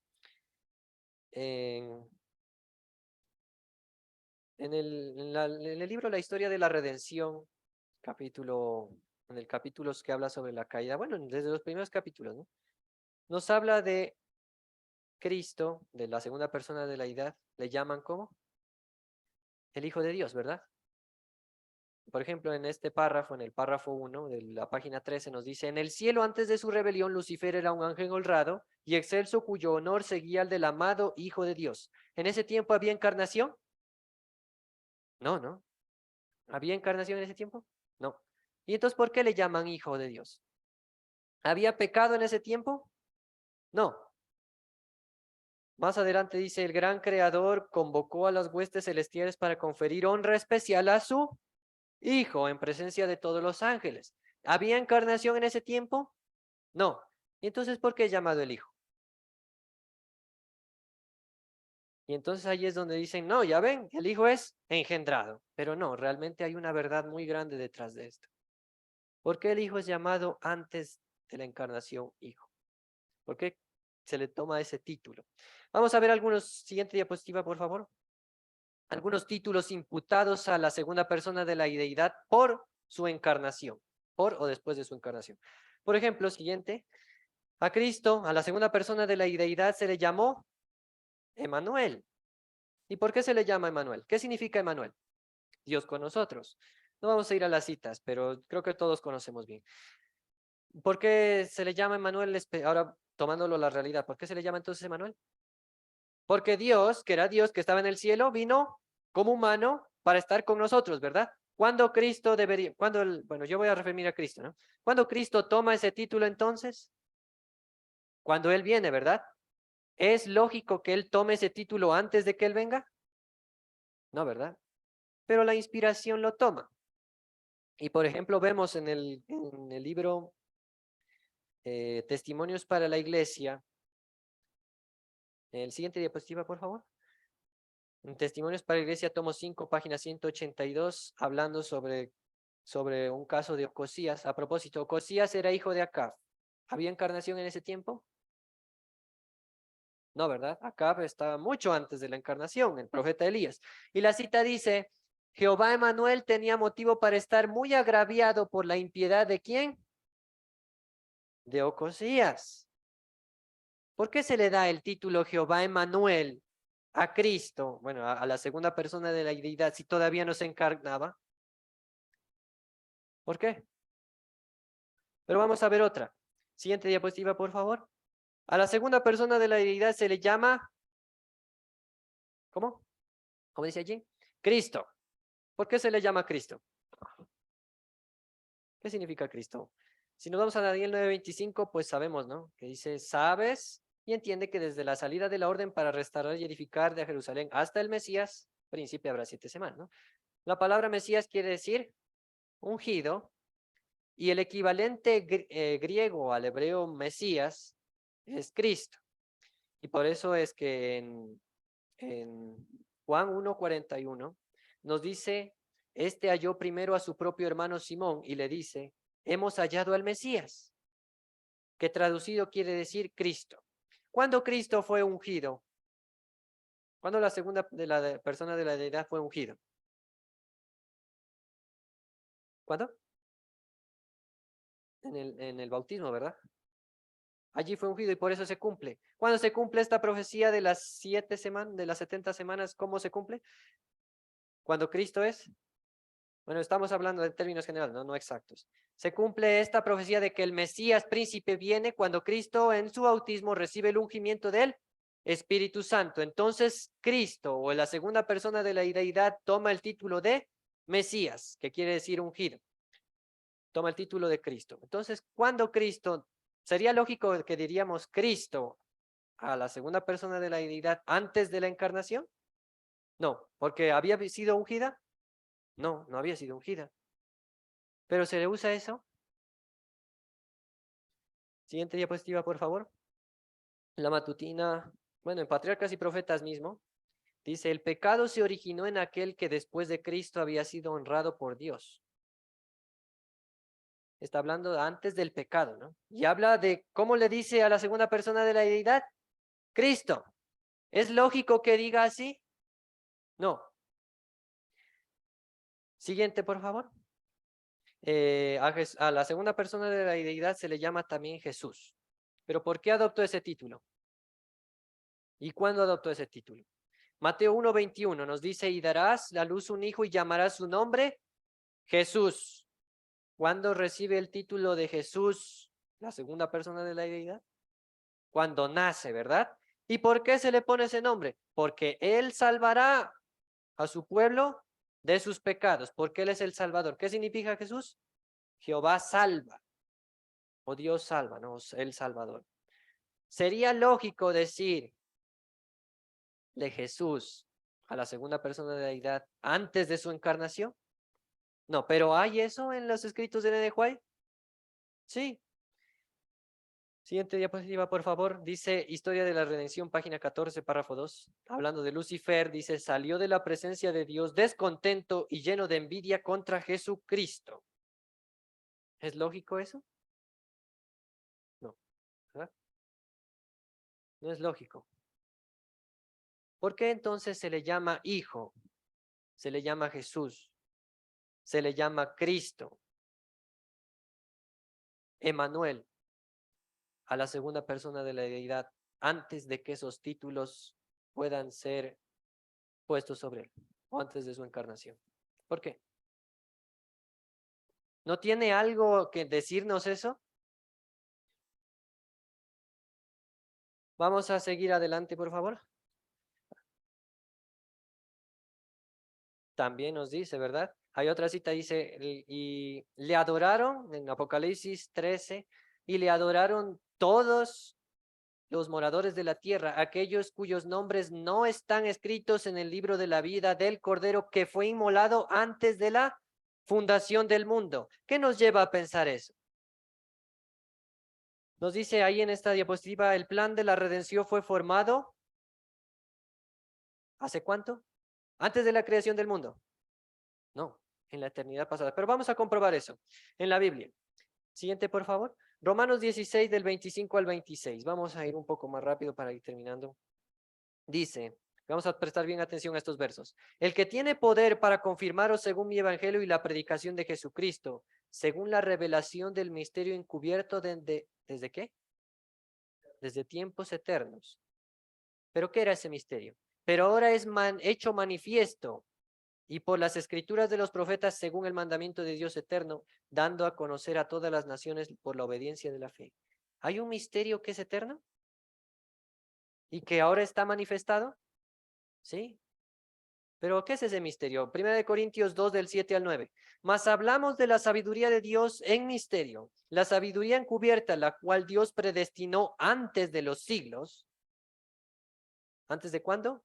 [SPEAKER 3] En el libro La historia de la redención, en el capítulo que habla sobre la caída, bueno, desde los primeros capítulos, ¿no? Nos habla de Cristo, de la segunda persona de la deidad, le llaman ¿cómo? El Hijo de Dios, ¿verdad? Por ejemplo, en este párrafo, en el párrafo 1 de la página 13, nos dice, en el cielo antes de su rebelión, Lucifer era un ángel honrado y excelso cuyo honor seguía al del amado Hijo de Dios. ¿En ese tiempo había encarnación? No, no. ¿Había encarnación en ese tiempo? No. ¿Y entonces por qué le llaman Hijo de Dios? ¿Había pecado en ese tiempo? No. Más adelante dice, el gran creador convocó a las huestes celestiales para conferir honra especial a su Hijo en presencia de todos los ángeles. ¿Había encarnación en ese tiempo? No. ¿Y entonces por qué es llamado el Hijo? Y entonces ahí es donde dicen, no, ya ven, el Hijo es engendrado. Pero no, realmente hay una verdad muy grande detrás de esto. ¿Por qué el Hijo es llamado antes de la encarnación Hijo? ¿Por qué se le toma ese título? Vamos a ver siguiente diapositiva, por favor. Algunos títulos imputados a la segunda persona de la deidad por su encarnación, por o después de su encarnación. Por ejemplo, siguiente, a Cristo, a la segunda persona de la deidad se le llamó Emmanuel. ¿Y por qué se le llama Emmanuel? ¿Qué significa Emmanuel? Dios con nosotros. No vamos a ir a las citas, pero creo que todos conocemos bien. ¿Por qué se le llama Emmanuel? Ahora tomándolo a la realidad, ¿por qué se le llama entonces Emmanuel? Porque Dios, que era Dios, que estaba en el cielo, vino como humano para estar con nosotros, ¿verdad? Cuando Cristo debería, bueno, yo voy a referirme a Cristo, ¿no? Cuando Cristo toma ese título entonces, cuando Él viene, ¿verdad? ¿Es lógico que Él tome ese título antes de que Él venga? No, ¿verdad? Pero la inspiración lo toma. Y por ejemplo, vemos en el libro Testimonios para la Iglesia, el siguiente diapositiva, por favor. En Testimonios para la Iglesia, tomo 5, página 182, hablando sobre un caso de Ocosías. A propósito, Ocosías era hijo de Acab. ¿Había encarnación en ese tiempo? No, ¿verdad? Acab estaba mucho antes de la encarnación, el profeta Elías. Y la cita dice, Jehová Emmanuel tenía motivo para estar muy agraviado por la impiedad de ¿quién? De Ocosías. ¿Por qué se le da el título Jehová Emmanuel a Cristo, bueno, a la segunda persona de la deidad, si todavía no se encarnaba? ¿Por qué? Pero vamos a ver otra. Siguiente diapositiva, por favor. A la segunda persona de la deidad se le llama, ¿cómo? ¿Cómo dice allí? Cristo. ¿Por qué se le llama Cristo? ¿Qué significa Cristo? Si nos vamos a Daniel 9:25, pues sabemos, ¿no? Que dice, sabes y entiende que desde la salida de la orden para restaurar y edificar de Jerusalén hasta el Mesías, príncipe habrá 7 semanas, ¿no? La palabra Mesías quiere decir ungido, y el equivalente griego al hebreo Mesías es Cristo. Y por eso es que en Juan 1:41 nos dice, este halló primero a su propio hermano Simón y le dice, hemos hallado al Mesías, que traducido quiere decir Cristo. ¿Cuándo Cristo fue ungido? ¿Cuándo la segunda persona de la deidad fue ungido? ¿Cuándo? En el bautismo, ¿verdad? Allí fue ungido y por eso se cumple. ¿Cuándo se cumple esta profecía de las 7 semanas, de las 70 semanas? ¿Cómo se cumple? Cuando Cristo es. Bueno, estamos hablando de términos generales, no exactos. Se cumple esta profecía de que el Mesías príncipe viene cuando Cristo en su bautismo recibe el ungimiento del Espíritu Santo. Entonces Cristo o la segunda persona de la deidad toma el título de Mesías, que quiere decir ungido. toma el título de Cristo. Entonces, ¿cuándo Cristo? Sería lógico que diríamos Cristo a la segunda persona de la deidad antes de la encarnación. No, porque había sido ungida. No, no había sido ungida. Pero ¿se le usa eso? Siguiente diapositiva, por favor. La matutina, bueno, en Patriarcas y Profetas mismo, dice, el pecado se originó en aquel que después de Cristo había sido honrado por Dios. Está hablando antes del pecado, ¿no? Y habla de, ¿cómo le dice a la segunda persona de la deidad? Cristo. ¿Es lógico que diga así? No. Siguiente, por favor. A la segunda persona de la deidad se le llama también Jesús. ¿Pero por qué adoptó ese título? ¿Y cuándo adoptó ese título? Mateo 1:21 nos dice, y darás a luz un hijo y llamarás su nombre Jesús. ¿Cuándo recibe el título de Jesús la segunda persona de la deidad? Cuando nace, ¿verdad? ¿Y por qué se le pone ese nombre? Porque Él salvará a su pueblo de sus pecados, porque Él es el Salvador. ¿Qué significa Jesús? Jehová salva, o Dios salva, no, el Salvador. Sería lógico decir de Jesús a la segunda persona de la deidad antes de su encarnación. No, pero ¿hay eso en los escritos de Nene White? Sí. Siguiente diapositiva, por favor. Dice Historia de la Redención, página 14, párrafo 2. Hablando de Lucifer, dice, salió de la presencia de Dios descontento y lleno de envidia contra Jesucristo. ¿Es lógico eso? No, ¿verdad? No es lógico. ¿Por qué entonces se le llama Hijo? Se le llama Jesús. Se le llama Cristo. Emmanuel, a la segunda persona de la deidad, antes de que esos títulos puedan ser puestos sobre él, o antes de su encarnación. ¿Por qué? ¿No tiene algo que decirnos eso? Vamos a seguir adelante, por favor. También nos dice, ¿verdad? Hay otra cita, dice, y le adoraron, en Apocalipsis 13, y le adoraron todos los moradores de la tierra, aquellos cuyos nombres no están escritos en el libro de la vida del Cordero que fue inmolado antes de la fundación del mundo. ¿Qué nos lleva a pensar eso? Nos dice ahí en esta diapositiva, el plan de la redención fue formado, ¿hace cuánto? ¿Antes de la creación del mundo? No, en la eternidad pasada. Pero vamos a comprobar eso en la Biblia. Siguiente, por favor. Romanos 16, del 25 al 26. Vamos a ir un poco más rápido para ir terminando. Dice, vamos a prestar bien atención a estos versos. El que tiene poder para confirmaros según mi evangelio y la predicación de Jesucristo, según la revelación del misterio encubierto ¿desde qué? Desde tiempos eternos. ¿Pero qué era ese misterio? Pero ahora es hecho manifiesto y por las escrituras de los profetas según el mandamiento de Dios eterno, dando a conocer a todas las naciones por la obediencia de la fe. ¿Hay un misterio que es eterno? ¿Y que ahora está manifestado? Sí. ¿Pero qué es ese misterio? 1 Corintios 2, del 7 al 9. Mas hablamos de la sabiduría de Dios en misterio, la sabiduría encubierta, la cual Dios predestinó antes de los siglos. ¿Antes de cuándo?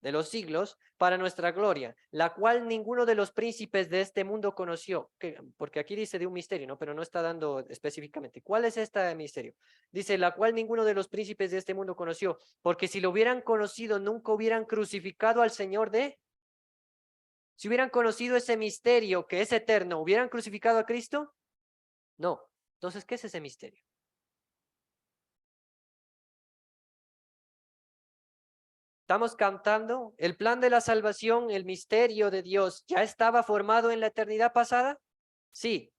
[SPEAKER 3] De los siglos, para nuestra gloria, la cual ninguno de los príncipes de este mundo conoció. Porque aquí dice de un misterio, ¿no? Pero no está dando específicamente. ¿Cuál es este misterio? Dice, la cual ninguno de los príncipes de este mundo conoció, porque si lo hubieran conocido, nunca hubieran crucificado al Señor Si hubieran conocido ese misterio que es eterno, ¿hubieran crucificado a Cristo? No. Entonces, ¿qué es ese misterio? Estamos cantando, el plan de la salvación, el misterio de Dios, ¿ya estaba formado en la eternidad pasada? Sí,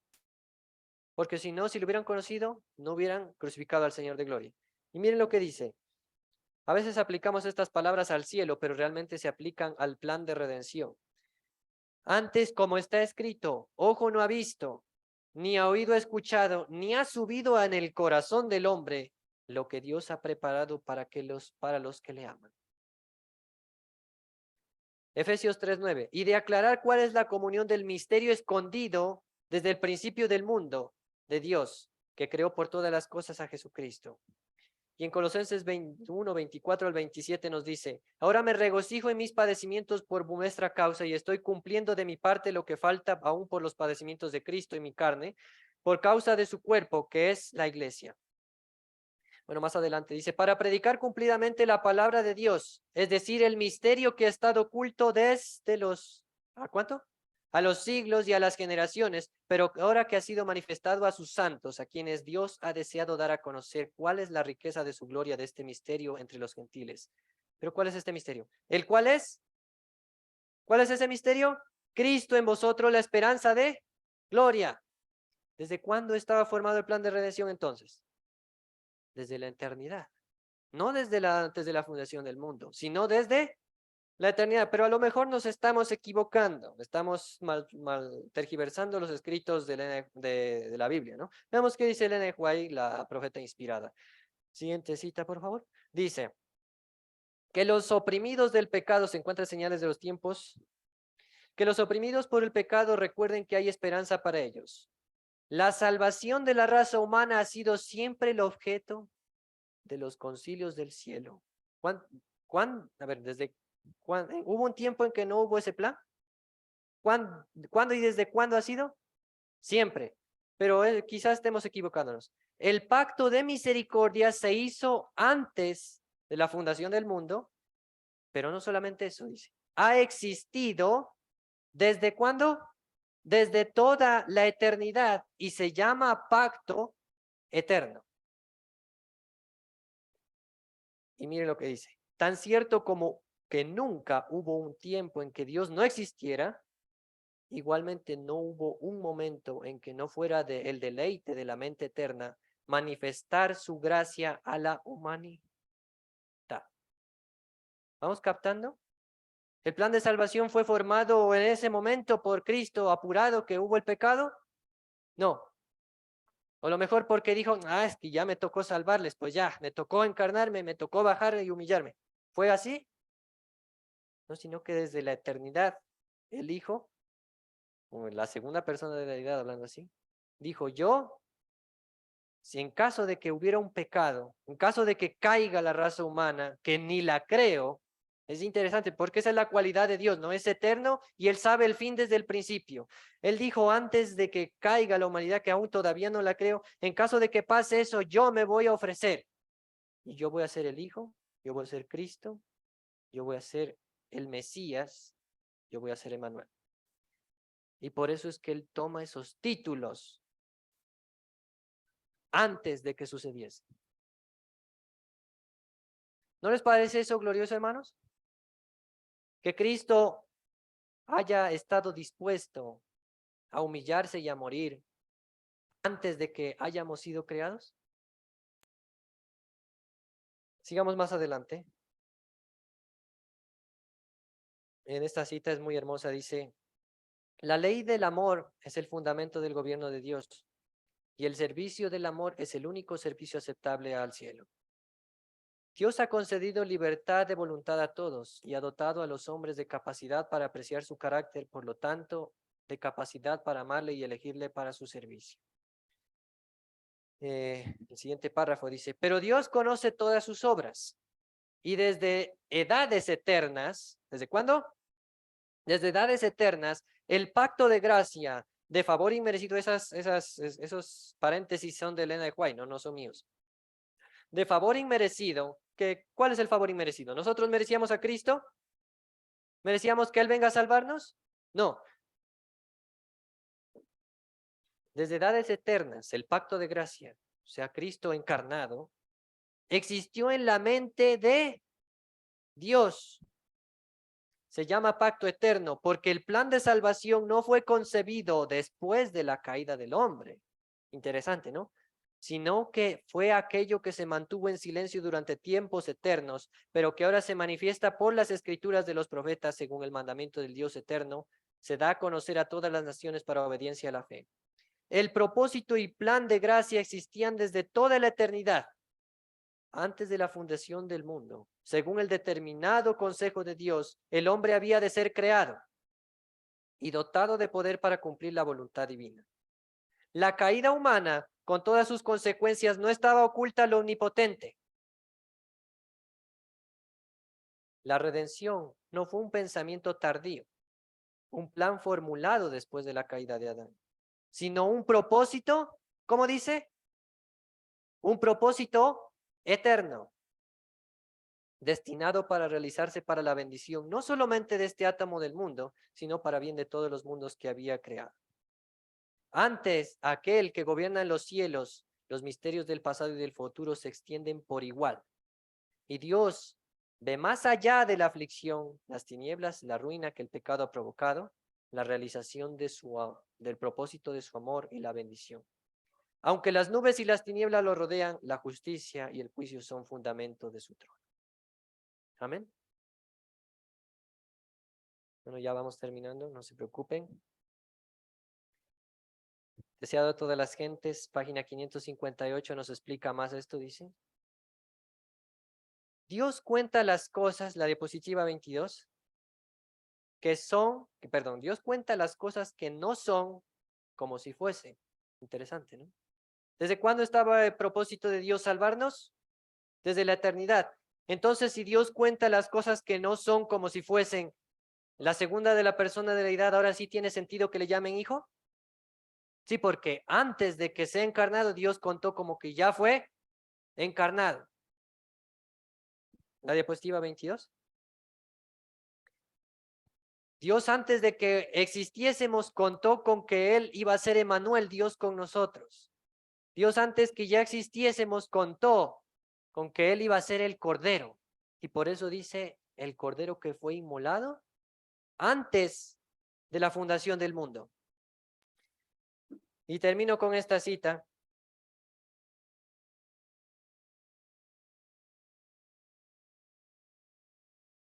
[SPEAKER 3] porque si no, si lo hubieran conocido, no hubieran crucificado al Señor de gloria. Y miren lo que dice. A veces aplicamos estas palabras al cielo, pero realmente se aplican al plan de redención. Antes, como está escrito, ojo no ha visto, ni ha oído escuchado, ni ha subido en el corazón del hombre lo que Dios ha preparado para los que le aman. Efesios 3:9. Y de aclarar cuál es la comunión del misterio escondido desde el principio del mundo de Dios, que creó por todas las cosas a Jesucristo. Y en Colosenses 21, 24 al 27 nos dice, ahora me regocijo en mis padecimientos por vuestra causa y estoy cumpliendo de mi parte lo que falta aún por los padecimientos de Cristo en mi carne, por causa de su cuerpo, que es la iglesia. Bueno, más adelante dice, para predicar cumplidamente la palabra de Dios, es decir, el misterio que ha estado oculto desde los, ¿a cuánto? A los siglos y a las generaciones, pero ahora que ha sido manifestado a sus santos, a quienes Dios ha deseado dar a conocer cuál es la riqueza de su gloria de este misterio entre los gentiles. Pero ¿cuál es este misterio? ¿El cuál es? ¿Cuál es ese misterio? Cristo en vosotros, la esperanza de gloria. ¿Desde cuándo estaba formado el plan de redención entonces? Desde la eternidad. No desde antes de la fundación del mundo, sino desde la eternidad. Pero a lo mejor nos estamos equivocando, estamos mal tergiversando los escritos de la Biblia, ¿no? Veamos qué dice Elena de White, la profeta inspirada. Siguiente cita, por favor. Dice que los oprimidos del pecado se encuentran señales de los tiempos, que los oprimidos por el pecado recuerden que hay esperanza para ellos. La salvación de la raza humana ha sido siempre el objeto de los concilios del cielo. A ver, ¿hubo un tiempo en que no hubo ese plan? ¿Cuándo y desde cuándo ha sido? Siempre. Pero quizás estemos equivocándonos. El pacto de misericordia se hizo antes de la fundación del mundo, pero no solamente eso, dice. Ha existido ¿desde cuándo? Desde toda la eternidad y se llama pacto eterno. Y mire lo que dice. Tan cierto como que nunca hubo un tiempo en que Dios no existiera, igualmente no hubo un momento en que no fuera el deleite de la mente eterna manifestar su gracia a la humanidad. ¿Vamos captando? ¿El plan de salvación fue formado en ese momento por Cristo apurado que hubo el pecado? No. O lo mejor porque dijo, es que ya me tocó salvarles, pues ya, me tocó encarnarme, me tocó bajar y humillarme. ¿Fue así? No, sino que desde la eternidad, el Hijo, o la segunda persona de la deidad hablando así, dijo, yo, si en caso de que hubiera un pecado, en caso de que caiga la raza humana, que ni la creo, es interesante porque esa es la cualidad de Dios, ¿no? Es eterno y Él sabe el fin desde el principio. Él dijo antes de que caiga la humanidad, que aún todavía no la creo, en caso de que pase eso, yo me voy a ofrecer. Y yo voy a ser el Hijo, yo voy a ser Cristo, yo voy a ser el Mesías, yo voy a ser Emmanuel. Y por eso es que Él toma esos títulos antes de que sucediese. ¿No les parece eso glorioso, hermanos? Que Cristo haya estado dispuesto a humillarse y a morir antes de que hayamos sido creados. Sigamos más adelante. En esta cita es muy hermosa, dice, la ley del amor es el fundamento del gobierno de Dios y el servicio del amor es el único servicio aceptable al cielo. Dios ha concedido libertad de voluntad a todos y ha dotado a los hombres de capacidad para apreciar su carácter, por lo tanto, de capacidad para amarle y elegirle para su servicio. El siguiente párrafo dice, pero Dios conoce todas sus obras y desde edades eternas, ¿desde cuándo? Desde edades eternas, el pacto de gracia, de favor inmerecido, esos paréntesis son de Elena de White, no son míos. De favor inmerecido, ¿cuál es el favor inmerecido? ¿Nosotros merecíamos a Cristo? ¿Merecíamos que Él venga a salvarnos? No. Desde edades eternas, el pacto de gracia, o sea, Cristo encarnado, existió en la mente de Dios. Se llama pacto eterno porque el plan de salvación no fue concebido después de la caída del hombre. Interesante, ¿no? Sino que fue aquello que se mantuvo en silencio durante tiempos eternos, pero que ahora se manifiesta por las escrituras de los profetas según el mandamiento del Dios eterno, se da a conocer a todas las naciones para obediencia a la fe. El propósito y plan de gracia existían desde toda la eternidad, antes de la fundación del mundo. Según el determinado consejo de Dios, el hombre había de ser creado y dotado de poder para cumplir la voluntad divina. La caída humana, con todas sus consecuencias, no estaba oculta al omnipotente. La redención no fue un pensamiento tardío, un plan formulado después de la caída de Adán, sino un propósito, ¿cómo dice? Un propósito eterno, destinado para realizarse para la bendición, no solamente de este átomo del mundo, sino para bien de todos los mundos que había creado. Antes, aquel que gobierna en los cielos, los misterios del pasado y del futuro se extienden por igual. Y Dios ve más allá de la aflicción, las tinieblas, la ruina que el pecado ha provocado, la realización del propósito de su amor y la bendición. Aunque las nubes y las tinieblas lo rodean, la justicia y el juicio son fundamento de su trono. Amén. Bueno, ya vamos terminando, no se preocupen. Deseado a todas las gentes, página 558 nos explica más esto, dice. Dios cuenta las cosas, la diapositiva 22, Dios cuenta las cosas que no son como si fuesen. Interesante, ¿no? ¿Desde cuándo estaba el propósito de Dios salvarnos? Desde la eternidad. Entonces, si Dios cuenta las cosas que no son como si fuesen, la segunda de la persona de la deidad, ahora sí tiene sentido que le llamen hijo. Sí, porque antes de que sea encarnado, Dios contó como que ya fue encarnado. La diapositiva 22. Dios antes de que existiésemos contó con que Él iba a ser Emmanuel, Dios con nosotros. Dios antes que ya existiésemos contó con que Él iba a ser el Cordero. Y por eso dice el Cordero que fue inmolado antes de la fundación del mundo. Y termino con esta cita.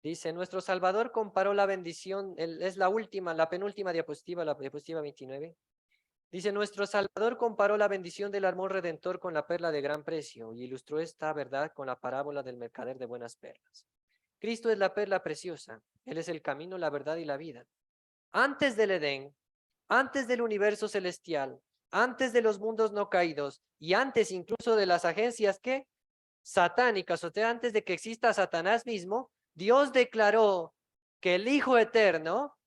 [SPEAKER 3] Dice, nuestro Salvador comparó la bendición, es la penúltima diapositiva, la diapositiva 29. Dice, nuestro Salvador comparó la bendición del amor redentor con la perla de gran precio y ilustró esta verdad con la parábola del mercader de buenas perlas. Cristo es la perla preciosa, Él es el camino, la verdad y la vida. Antes del Edén, antes del universo celestial, antes de los mundos no caídos y antes incluso de las agencias que satánicas, o sea, antes de que exista Satanás mismo, Dios declaró que el Hijo Eterno,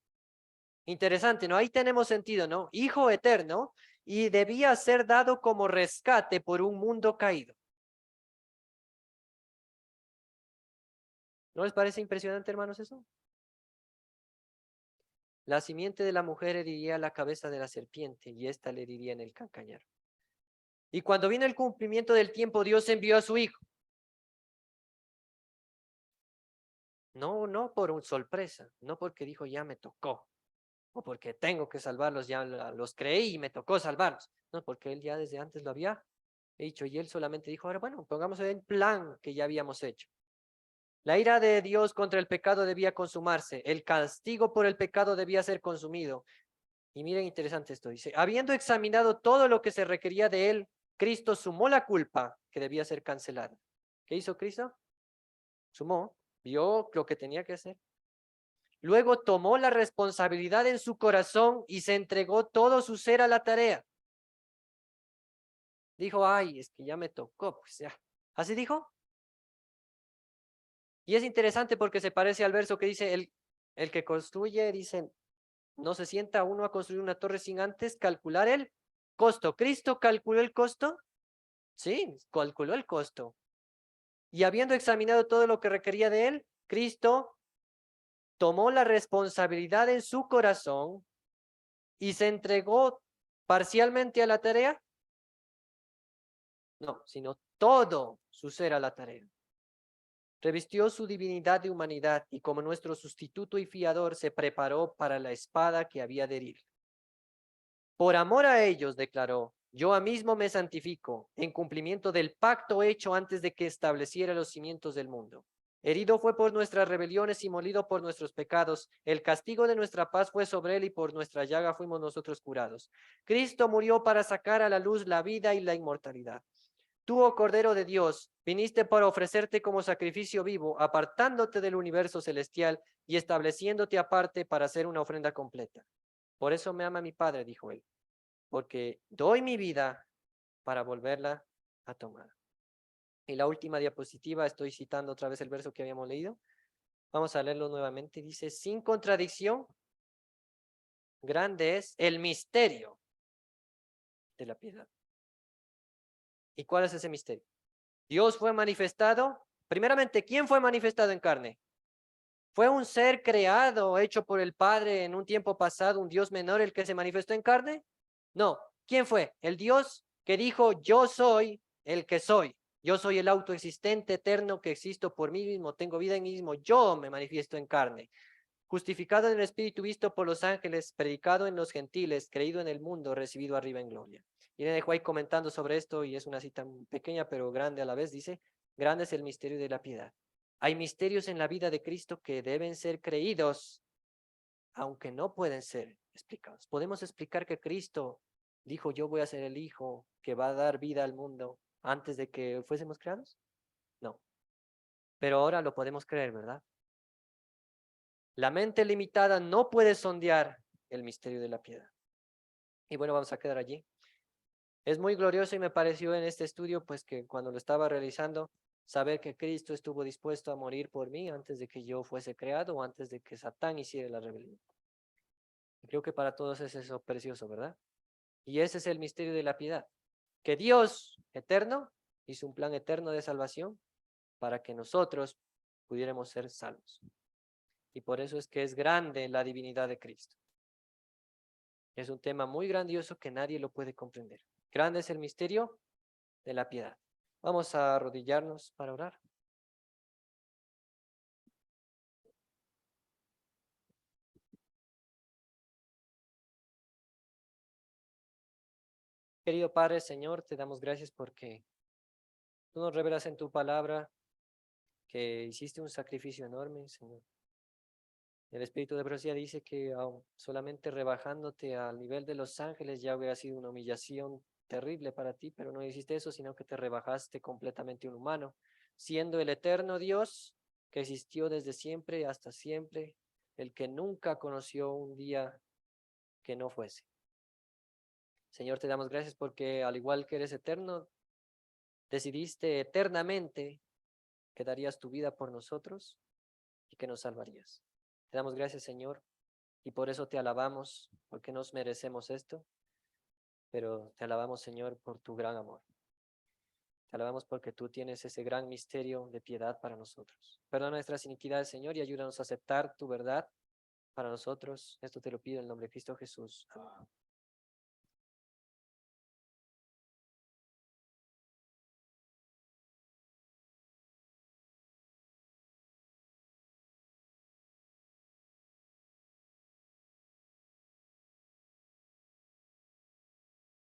[SPEAKER 3] interesante, ¿no? Ahí tenemos sentido, ¿no? Hijo Eterno, y debía ser dado como rescate por un mundo caído. ¿No les parece impresionante, hermanos, eso? La simiente de la mujer heriría la cabeza de la serpiente y ésta le heriría en el calcañar. Y cuando vino el cumplimiento del tiempo, Dios envió a su Hijo. No por sorpresa, no porque dijo ya me tocó, o porque tengo que salvarlos, ya los creí y me tocó salvarlos. No, porque Él ya desde antes lo había hecho y Él solamente dijo, ahora bueno, pongamos el plan que ya habíamos hecho. La ira de Dios contra el pecado debía consumarse, el castigo por el pecado debía ser consumido. Y miren, interesante esto, dice, habiendo examinado todo lo que se requería de Él, Cristo sumó la culpa que debía ser cancelada. ¿Qué hizo Cristo? Sumó, vio lo que tenía que hacer. Luego tomó la responsabilidad en su corazón y se entregó todo su ser a la tarea. Dijo, ay, es que ya me tocó, pues ya. ¿Así dijo? Y es interesante porque se parece al verso que dice, el que construye, dice, no se sienta uno a construir una torre sin antes calcular el costo. ¿Cristo calculó el costo? Sí, calculó el costo. Y habiendo examinado todo lo que requería de él, Cristo tomó la responsabilidad en su corazón y se entregó parcialmente a la tarea. No, sino todo su ser a la tarea. Revistió su divinidad de humanidad y como nuestro sustituto y fiador se preparó para la espada que había de herir. Por amor a ellos, declaró, yo a mismo me santifico en cumplimiento del pacto hecho antes de que estableciera los cimientos del mundo. Herido fue por nuestras rebeliones y molido por nuestros pecados. El castigo de nuestra paz fue sobre él y por nuestra llaga fuimos nosotros curados. Cristo murió para sacar a la luz la vida y la inmortalidad. Tú, oh Cordero de Dios, viniste para ofrecerte como sacrificio vivo, apartándote del universo celestial y estableciéndote aparte para hacer una ofrenda completa. Por eso me ama mi Padre, dijo él, porque doy mi vida para volverla a tomar. Y la última diapositiva, estoy citando otra vez el verso que habíamos leído. Vamos a leerlo nuevamente. Dice, sin contradicción, grande es el misterio de la piedad. ¿Y cuál es ese misterio? Dios fue manifestado. Primeramente, ¿quién fue manifestado en carne? ¿Fue un ser creado, hecho por el Padre en un tiempo pasado, un Dios menor el que se manifestó en carne? No. ¿Quién fue? El Dios que dijo, yo soy el que soy. Yo soy el autoexistente eterno que existo por mí mismo, tengo vida en mí mismo, yo me manifiesto en carne. Justificado en el Espíritu, visto por los ángeles, predicado en los gentiles, creído en el mundo, recibido arriba en gloria. Y le dejo ahí comentando sobre esto, y es una cita pequeña pero grande a la vez, dice, grande es el misterio de la piedad. Hay misterios en la vida de Cristo que deben ser creídos, aunque no pueden ser explicados. ¿Podemos explicar que Cristo dijo, yo voy a ser el Hijo que va a dar vida al mundo antes de que fuésemos creados? No. Pero ahora lo podemos creer, ¿verdad? La mente limitada no puede sondear el misterio de la piedad. Y bueno, vamos a quedar allí. Es muy glorioso y me pareció en este estudio, pues que cuando lo estaba realizando, saber que Cristo estuvo dispuesto a morir por mí antes de que yo fuese creado o antes de que Satán hiciera la rebelión. Creo que para todos es eso precioso, ¿verdad? Y ese es el misterio de la piedad. Que Dios eterno hizo un plan eterno de salvación para que nosotros pudiéramos ser salvos. Y por eso es que es grande la divinidad de Cristo. Es un tema muy grandioso que nadie lo puede comprender. Grande es el misterio de la piedad. Vamos a arrodillarnos para orar. Querido Padre, Señor, te damos gracias porque tú nos revelas en tu palabra que hiciste un sacrificio enorme, Señor. El Espíritu de profecía dice que solamente rebajándote al nivel de los ángeles ya hubiera sido una humillación terrible para ti, pero no hiciste eso, sino que te rebajaste completamente un humano, siendo el eterno Dios que existió desde siempre hasta siempre, el que nunca conoció un día que no fuese. Señor, te damos gracias porque al igual que eres eterno, decidiste eternamente que darías tu vida por nosotros y que nos salvarías. Te damos gracias, Señor, y por eso te alabamos, porque nos merecemos esto, pero te alabamos, Señor, por tu gran amor. Te alabamos porque tú tienes ese gran misterio de piedad para nosotros. Perdona nuestras iniquidades, Señor, y ayúdanos a aceptar tu verdad para nosotros. Esto te lo pido en el nombre de Cristo Jesús. Amén.